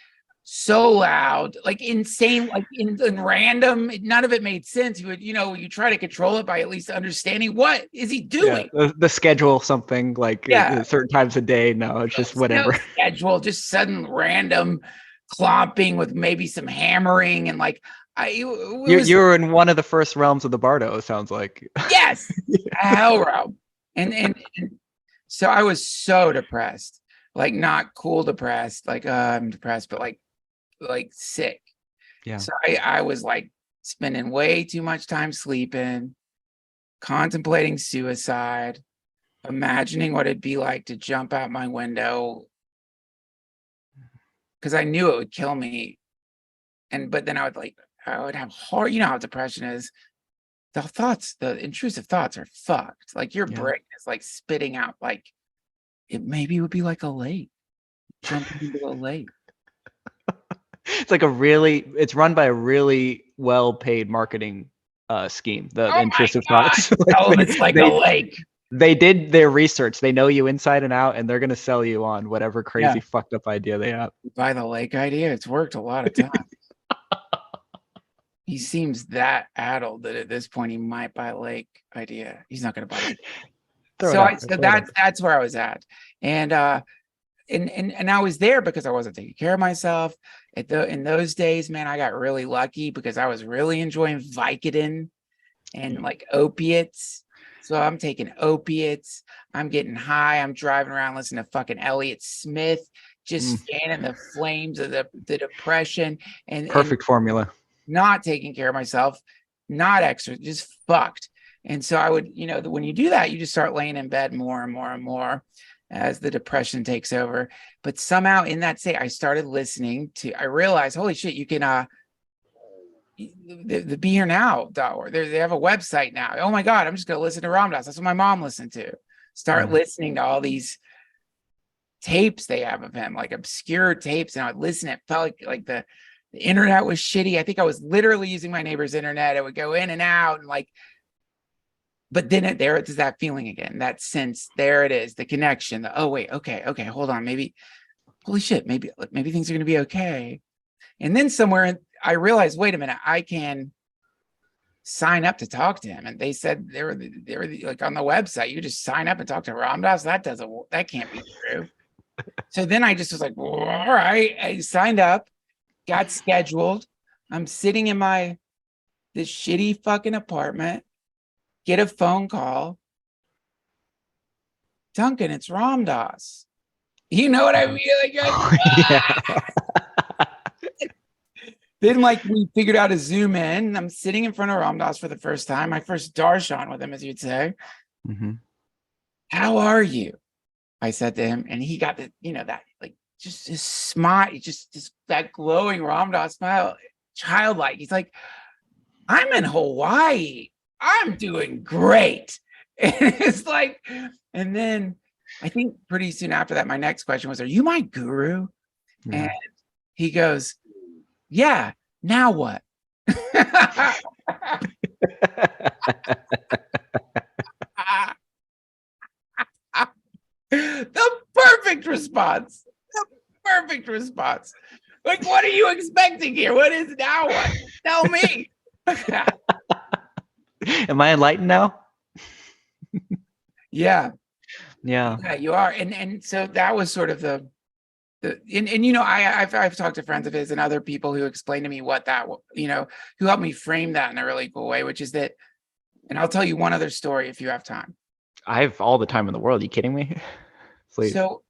Speaker 4: so loud, like insane, like in random. None of it made sense. You would, you try to control it by at least understanding what is he doing.
Speaker 1: Yeah, the schedule something like certain times a day. No, it's just whatever.
Speaker 4: No schedule, just sudden random clomping with maybe some hammering and like
Speaker 1: you were in one of the first realms of the Bardo. It sounds like
Speaker 4: yes, a hell realm. And so I was so depressed, like not cool depressed, like I'm depressed, but like sick.
Speaker 1: Yeah.
Speaker 4: So I was like spending way too much time sleeping, contemplating suicide, imagining what it'd be like to jump out my window because I knew it would kill me. But then I would have hard, how depression is. The intrusive thoughts are fucked. Like your brain is like spitting out, like it maybe would be like a lake, jumping into a lake.
Speaker 1: It's like it's run by a really well-paid marketing scheme. The intrusive thoughts.
Speaker 4: It's like a lake.
Speaker 1: They did their research. They know you inside and out, and they're gonna sell you on whatever crazy fucked up idea they have.
Speaker 4: Buy the lake idea. It's worked a lot of times. He seems that addled that at this point he might buy a lake idea. He's not going to buy it. So that's where I was at, and I was there because I wasn't taking care of myself. In those days, man, I got really lucky because I was really enjoying Vicodin and like opiates. So I'm taking opiates. I'm getting high. I'm driving around listening to fucking Elliott Smith, just fanning the flames of the depression and
Speaker 1: perfect formula.
Speaker 4: Not taking care of myself, not extra, just fucked. And so I would, when you do that, you just start laying in bed more and more and more as the depression takes over. But somehow in that state, I started listening I realized, holy shit, you can, the Be Here Now.org, they have a website now. Oh my God, I'm just going to listen to Ram Dass. That's what my mom listened to. Start listening to all these tapes they have of him, like obscure tapes. And I'd listen, it felt like the internet was shitty. I think I was literally using my neighbor's internet. It would go in and out and like, but then there's that feeling again, that sense, there it is, the connection, oh wait, okay, hold on, maybe, holy shit, maybe things are going to be okay. And then somewhere I realized, wait a minute, I can sign up to talk to him. And they said they were like on the website, you just sign up and talk to Ram Dass. That can't be true. So then I just was like, well, all right, I signed up. Got scheduled. I'm sitting in this shitty fucking apartment. Get a phone call. Duncan, it's Ram Dass. You know what I mean? Then we figured out to zoom in. I'm sitting in front of Ram Dass for the first time. My first darshan with him, as you'd say. Mm-hmm. How are you? I said to him, and he got that like just his smile, just that glowing Ram Dass smile, childlike. He's like, I'm in Hawaii. I'm doing great. And it's like, and then I think pretty soon after that, my next question was, are you my guru? Yeah. And he goes, yeah, now what? The perfect response. Like, what are you expecting here? What is now what? Tell me.
Speaker 1: Am I enlightened now?
Speaker 4: Yeah, you are. And so that was sort of the I've talked to friends of his and other people who explained to me what that, who helped me frame that in a really cool way, which is that, and I'll tell you one other story if you have time.
Speaker 1: I have all the time in the world. Are you kidding me? Please.
Speaker 4: So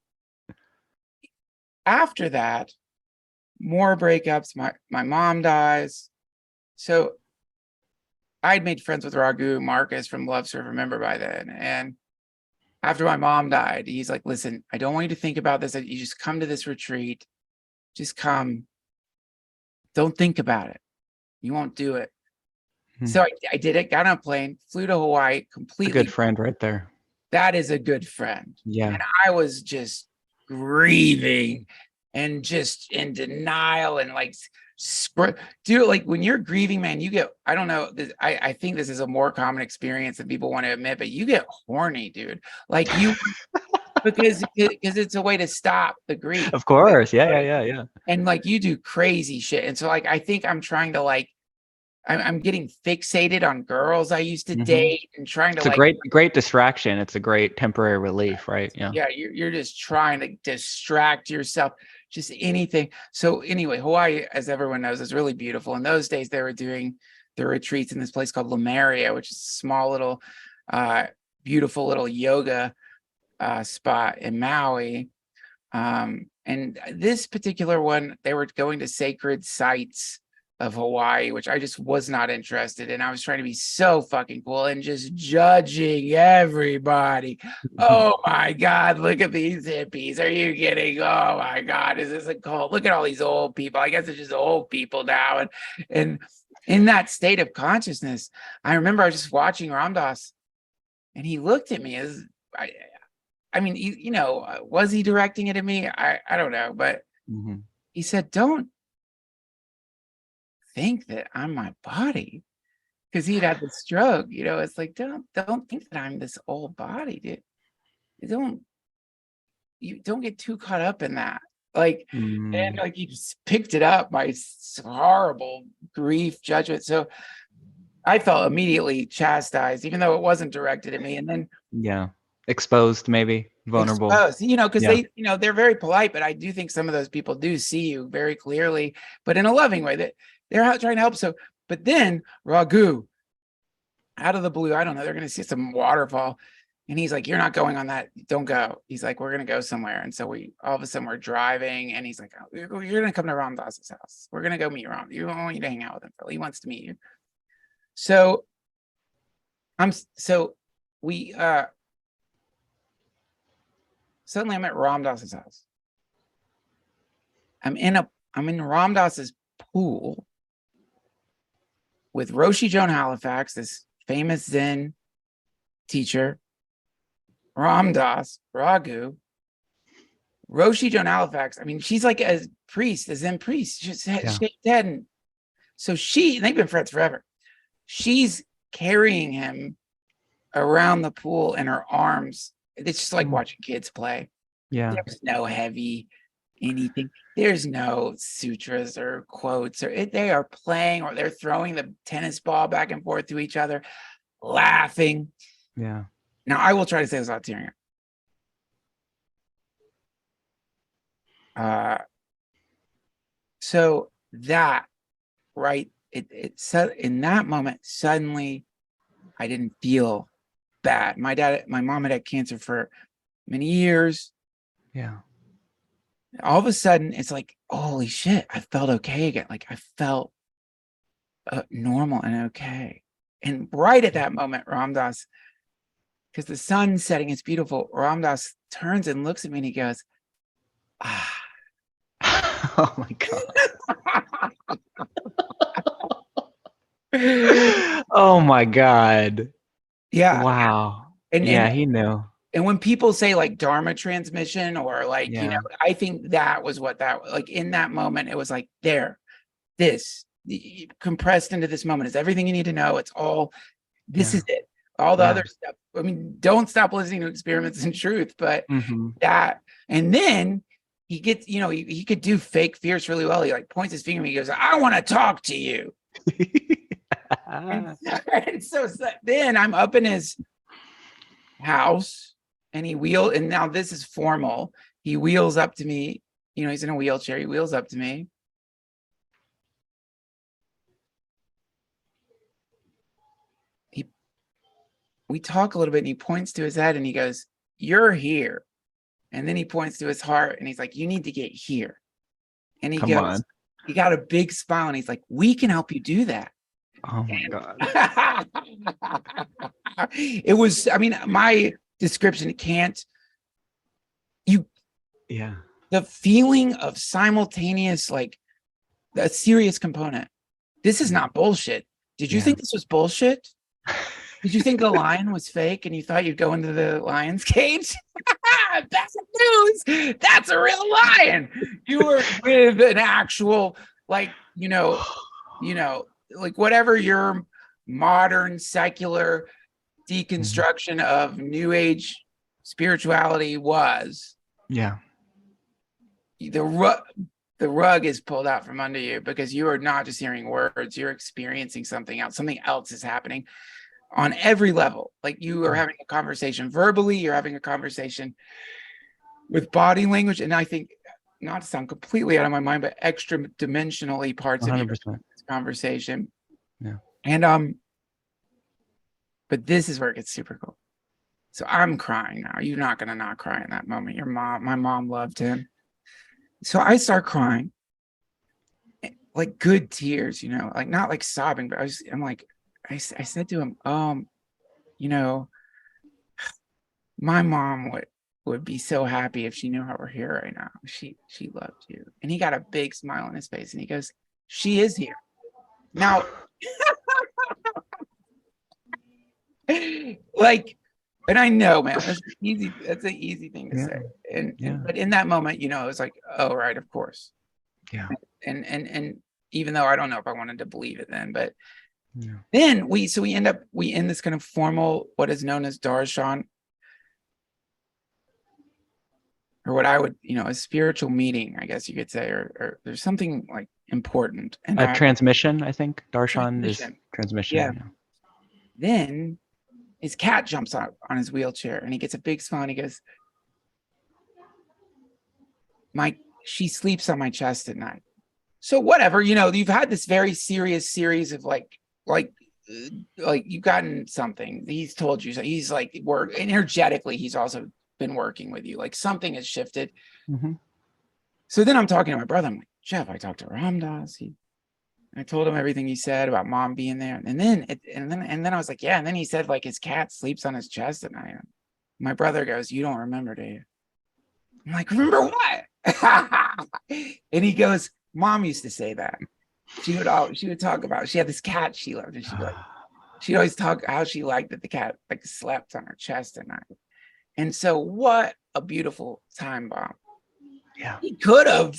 Speaker 4: after that, more breakups. My mom dies. So I'd made friends with Raghu Marcus from Love Serve Remember by then. And after my mom died, he's like, listen, I don't want you to think about this. You just come to this retreat. Just come. Don't think about it. You won't do it. So I did it, got on a plane, flew to Hawaii, completely.
Speaker 1: A good friend right there.
Speaker 4: That is a good friend.
Speaker 1: Yeah.
Speaker 4: And I was just grieving and just in denial and like, dude, like when you're grieving, man, you get, I don't know, I think this is a more common experience than people want to admit, but you get horny, dude. Like you, because it's a way to stop the grief.
Speaker 1: Of course. Yeah.
Speaker 4: And like you do crazy shit. And so like, I think I'm trying to like, I'm getting fixated on girls I used to date and trying to
Speaker 1: it's a
Speaker 4: like
Speaker 1: great distraction. It's a great temporary relief, right? Yeah.
Speaker 4: Yeah, you're just trying to distract yourself, just anything. So anyway, Hawaii, as everyone knows, is really beautiful. In those days, they were doing their retreats in this place called Lemuria, which is a small little, beautiful little yoga spot in Maui. And this particular one, they were going to sacred sites of Hawaii, which I just was not interested in. I was trying to be so fucking cool and just judging everybody. Oh my God, look at these hippies. Are you kidding? Oh my God, is this a cult? Look at all these old people. I guess it's just old people now. And in that state of consciousness, I remember I was just watching Ram Dass and he looked at me as, I mean, you know, was he directing it at me? I don't know, but he said, don't think that I'm my body, because he'd had the stroke. You know, it's like, don't think that I'm this old body, dude. You don't get too caught up in that. Like, and like he just picked it up, my horrible grief judgment. So I felt immediately chastised, even though it wasn't directed at me. And then
Speaker 1: exposed, maybe vulnerable.
Speaker 4: Exposed, you know, because they, you know, they're very polite, but I do think some of those people do see you very clearly, but in a loving way, that they're out trying to help. So, but then Raghu, out of the blue, I don't know, they're going to see some waterfall. And he's like, you're not going on that. Don't go. He's like, we're going to go somewhere. And so all of a sudden we're driving and he's like, oh, you're going to come to Ram Dass's house. We're going to go meet Ram. You don't want you to hang out with him, Phil. He wants to meet you. So suddenly I'm at Ram Dass's house. I'm in Ram Dass's pool with Roshi Joan Halifax, this famous Zen teacher, Ram Dass, Raghu, Roshi Joan Halifax. I mean, she's like a priest, a Zen priest. She's dead. And so they've been friends forever. She's carrying him around the pool in her arms. It's just like watching kids play.
Speaker 1: Yeah.
Speaker 4: There's no heavy anything. There's no sutras or quotes, or they are playing, or they're throwing the tennis ball back and forth to each other, laughing.
Speaker 1: Yeah.
Speaker 4: Now I will try to say this without tearing up. So that, right, in that moment, suddenly I didn't feel bad. My mom had cancer for many years.
Speaker 1: Yeah.
Speaker 4: All of a sudden, it's like, holy shit, I felt okay again. Like I felt normal and okay. And right at that moment, Ram Dass, because the sun's setting, it's beautiful. Ram Dass turns and looks at me and he goes, ah.
Speaker 1: Oh my God. Oh my God.
Speaker 4: Yeah.
Speaker 1: Wow. And he knew.
Speaker 4: And when people say like Dharma transmission or like, you know, I think that was what like in that moment, it was like this compressed into this moment is everything you need to know. It's all, this is it. All the other stuff. I mean, don't stop listening to Experiments in Truth, but that, and then he gets, you know, he could do fake fierce really well. He like points his finger at me. He goes, I want to talk to you. and so then I'm up in his house. And and now this is formal. He wheels up to me. You know, he's in a wheelchair. He wheels up to me. we talk a little bit and he points to his head and he goes, "You're here." And then he points to his heart and he's like, "You need to get here." And he
Speaker 1: Come
Speaker 4: goes,
Speaker 1: on.
Speaker 4: he got a big smile and he's like, "We can help you do that."
Speaker 1: Oh my God.
Speaker 4: It was, I mean, my description can't, you,
Speaker 1: Yeah.
Speaker 4: the feeling of simultaneous, like a serious component. This is not bullshit. Did you
Speaker 1: Yeah.
Speaker 4: think this was bullshit? Did you think the lion was fake and you thought you'd go into the lion's cage? That's news. That's a real lion. You were with an actual, like, like whatever your modern secular deconstruction of New Age spirituality was.
Speaker 1: Yeah.
Speaker 4: The rug is pulled out from under you because you are not just hearing words, you're experiencing something else. Something else is happening on every level. Like you are having a conversation verbally, you're having a conversation with body language. And I think, not to sound completely out of my mind, but extra dimensionally parts
Speaker 1: 100%.
Speaker 4: of your conversation.
Speaker 1: Yeah.
Speaker 4: And but this is where it gets super cool. So I'm crying now. You're not gonna not cry in that moment. My mom loved him. So I start crying, like good tears, like not like sobbing, but I'm like, I said to him, my mom would be so happy if she knew how we're here right now. She loved you. And he got a big smile on his face and he goes, "She is here." Now, like, and I know, man, that's an easy thing to say. But in that moment, it was like, oh, right, of course.
Speaker 1: Yeah.
Speaker 4: And even though I don't know if I wanted to believe it then, but then we end this kind of formal, what is known as darshan, or what I would, a spiritual meeting, I guess you could say, or there's something like important. And
Speaker 1: Transmission, I think. Darshan is transmission.
Speaker 4: Yeah. Then his cat jumps out on his wheelchair and he gets a big smile and he goes, she sleeps on my chest at night. So whatever, you've had this very serious series of like you've gotten something. He's told you, so he's like energetically, he's also been working with you. Like something has shifted.
Speaker 1: Mm-hmm.
Speaker 4: So then I'm talking to my brother. I'm like, "Jeff, I talked to Ramdas. I told him everything he said about mom being there." And then I was like, "Yeah." And then he said like his cat sleeps on his chest at night. My brother goes, "You don't remember, do you?" I'm like, "Remember what?" And he goes, "Mom used to say that. She would talk about, she had this cat she loved, and she'd always talk how she liked that the cat like slept on her chest at night." And so what a beautiful time bomb.
Speaker 1: Yeah.
Speaker 4: He could have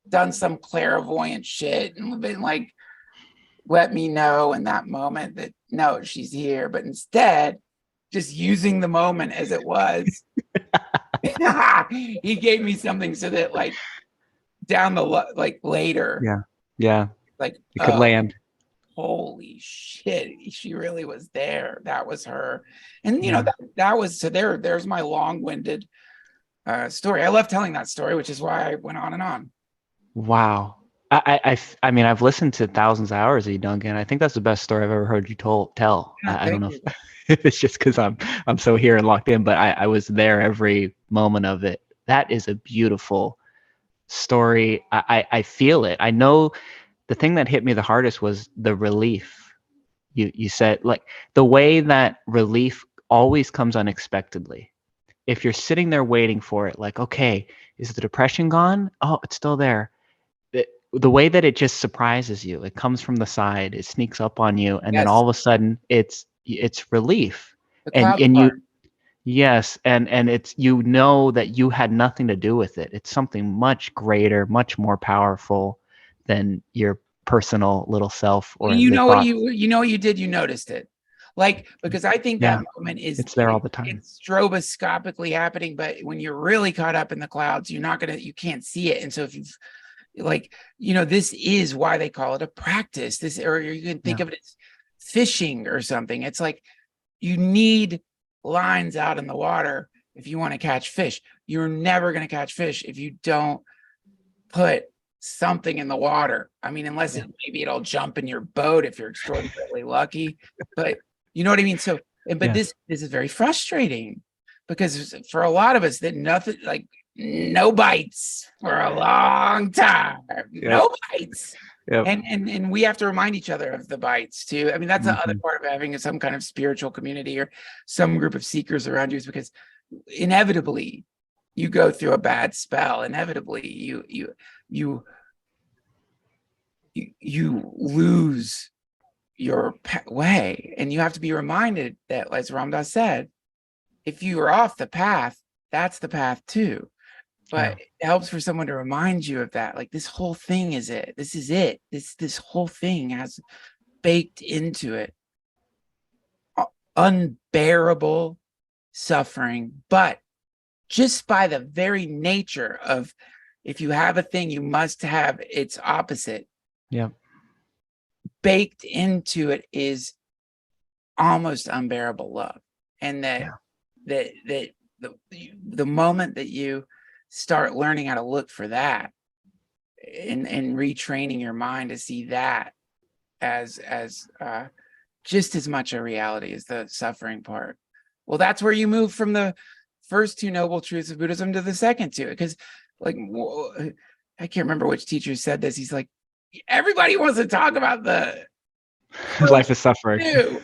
Speaker 4: done some clairvoyant shit and been like, let me know in that moment that no, she's here. But instead, just using the moment as it was, he gave me something so that like down the later.
Speaker 1: Yeah.
Speaker 4: Like
Speaker 1: it could land.
Speaker 4: Holy shit, she really was there. That was her. And that was, so there's my long-winded story. I love telling that story, which is why I went on and on.
Speaker 1: Wow. I mean, I've listened to thousands of hours of you, Duncan. I think that's the best story I've ever heard you tell. I don't know if it's just because I'm so here and locked in, but I was there every moment of it. That is a beautiful story. I feel it. I know the thing that hit me the hardest was the relief. You said, like, the way that relief always comes unexpectedly. If you're sitting there waiting for it, like, okay, is the depression gone? Oh, it's still there. The way that it just surprises you, it comes from the side, it sneaks up on you, and then all of a sudden it's relief. And you, yes, and it's, that you had nothing to do with it. It's something much greater, much more powerful than your personal little self. Or
Speaker 4: what you did, you noticed it. Like, because I think that moment it's there all the time. It's stroboscopically happening, but when you're really caught up in the clouds, you can't see it. And so if you've this is why they call it a practice. Or you can think of it as fishing or something. It's like you need lines out in the water if you want to catch fish. You're never going to catch fish if you don't put something in the water. I mean, unless maybe it'll jump in your boat if you're extraordinarily lucky. But you know what I mean? So But this is very frustrating, because for a lot of us, that nothing, like no bites for a long time, no bites.
Speaker 1: Yep.
Speaker 4: And we have to remind each other of the bites too. I mean, that's the other part of having some kind of spiritual community or some group of seekers around you, is because inevitably you go through a bad spell. Inevitably you lose your way, and you have to be reminded that, as Ramdas said, if you are off the path, that's the path too. But it helps for someone to remind you of that. Like, this whole thing is it. This is it. This whole thing has baked into it unbearable suffering. But just by the very nature of, if you have a thing, you must have its opposite.
Speaker 1: Yeah.
Speaker 4: Baked into it is almost unbearable love. And the moment that you start learning how to look for that, and retraining your mind to see that as just as much a reality as the suffering part, well, that's where you move from the first two noble truths of Buddhism to the second two. Because, like, I can't remember which teacher said this. He's like, everybody wants to talk about the
Speaker 1: life is suffering.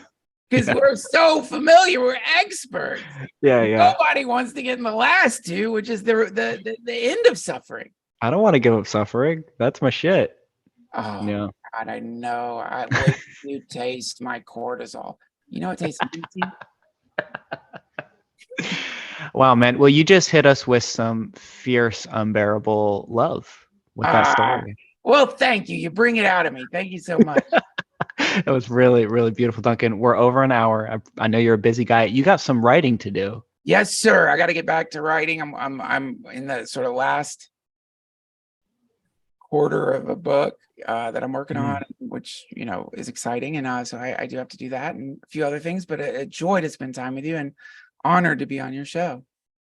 Speaker 4: Because we're so familiar, we're experts.
Speaker 1: Yeah.
Speaker 4: Nobody wants to get in the last two, which is the end of suffering.
Speaker 1: I don't want to give up suffering. That's my shit.
Speaker 4: Oh,
Speaker 1: yeah.
Speaker 4: God, I know. I wait till you taste my cortisol. You know, it tastes empty.
Speaker 1: Wow, man. Well, you just hit us with some fierce, unbearable love with that story.
Speaker 4: Well, thank you. You bring it out of me. Thank you so much.
Speaker 1: It was really, really beautiful, Duncan. We're over an hour. I know you're a busy guy. You got some writing to do.
Speaker 4: Yes, sir. I got to get back to writing. I'm in the sort of last quarter of a book that I'm working on, which, you know, is exciting. And so I do have to do that and a few other things, but a joy to spend time with you and honored to be on your show.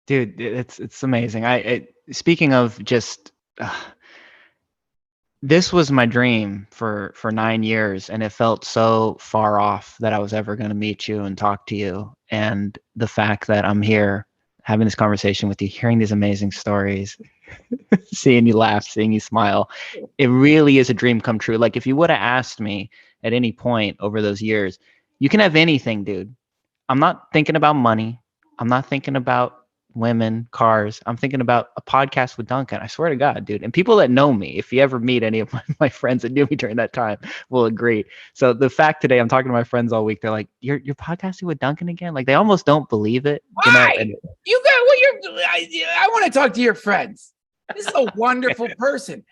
Speaker 1: Dude, it's amazing. Speaking of just, this was my dream for 9 years, and it felt so far off that I was ever going to meet you and talk to you. And the fact that I'm here having this conversation with you, hearing these amazing stories, seeing you laugh, seeing you smile, it really is a dream come true. Like, if you would have asked me at any point over those years, you can have anything, dude. I'm not thinking about money. I'm not thinking about women, cars. I'm thinking about a podcast with Duncan. I swear to God, dude. And people that know me, if you ever meet any of my friends that knew me during that time, will agree. So the fact today, I'm talking to my friends all week. They're like, "You're podcasting with Duncan again?" Like, they almost don't believe it.
Speaker 4: Why?
Speaker 1: You know? And
Speaker 4: You got what I want to talk to your friends. This is a wonderful person.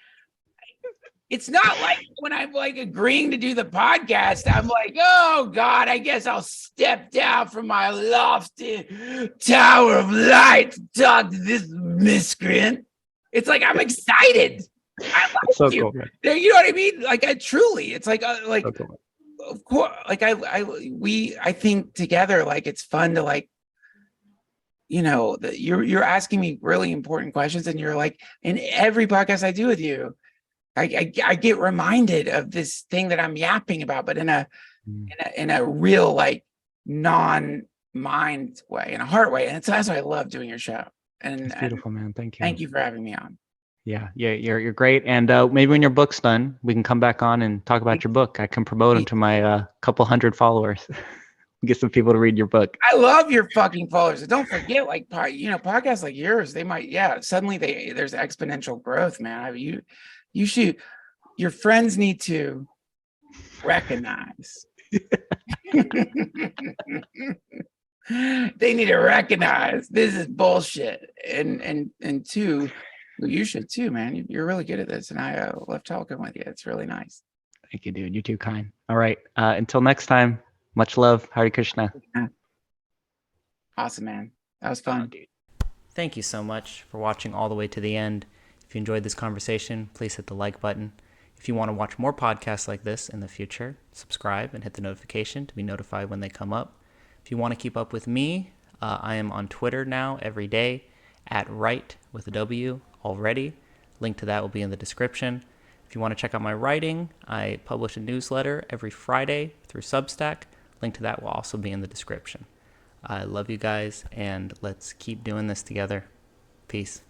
Speaker 4: It's not like when I'm like agreeing to do the podcast, I'm like, oh God, I guess I'll step down from my lofty tower of light to talk to this miscreant. It's like, I'm excited. I like
Speaker 1: so
Speaker 4: you.
Speaker 1: cool, man.
Speaker 4: You know what I mean? Like, I truly, it's like
Speaker 1: So cool.
Speaker 4: of course, like I think together, like, it's fun to, like, you know, you're asking me really important questions, and you're like, in every podcast I do with you, I get reminded of this thing that I'm yapping about, but in a real, like, non-mind way, in a heart way. And that's why I love doing your show. And
Speaker 1: It's beautiful, man. Thank you.
Speaker 4: Thank you for having me on.
Speaker 1: Yeah, you're great. And maybe when your book's done, we can come back on and talk about your book. I can promote them to my couple hundred followers. Get some people to read your book.
Speaker 4: I love your fucking followers. Don't forget, like, you know, podcasts like yours, they might, suddenly there's exponential growth, man. You should, your friends need to recognize. They need to recognize this is bullshit. And two, well, you should too, man. You're really good at this. And I love talking with you. It's really nice.
Speaker 1: Thank you, dude. You're too kind. All right. Until next time, much love. Hare Krishna.
Speaker 4: Awesome, man. That was fun.
Speaker 1: Dude. Thank you so much for watching all the way to the end. If you enjoyed this conversation, please hit the like button. If you want to watch more podcasts like this in the future, subscribe and hit the notification to be notified when they come up. If you want to keep up with me, I am on Twitter now every day at Write with a W already. Link to that will be in the description. If you want to check out my writing, I publish a newsletter every Friday through Substack. Link to that will also be in the description.
Speaker 5: I love you guys, and let's keep doing this together. Peace.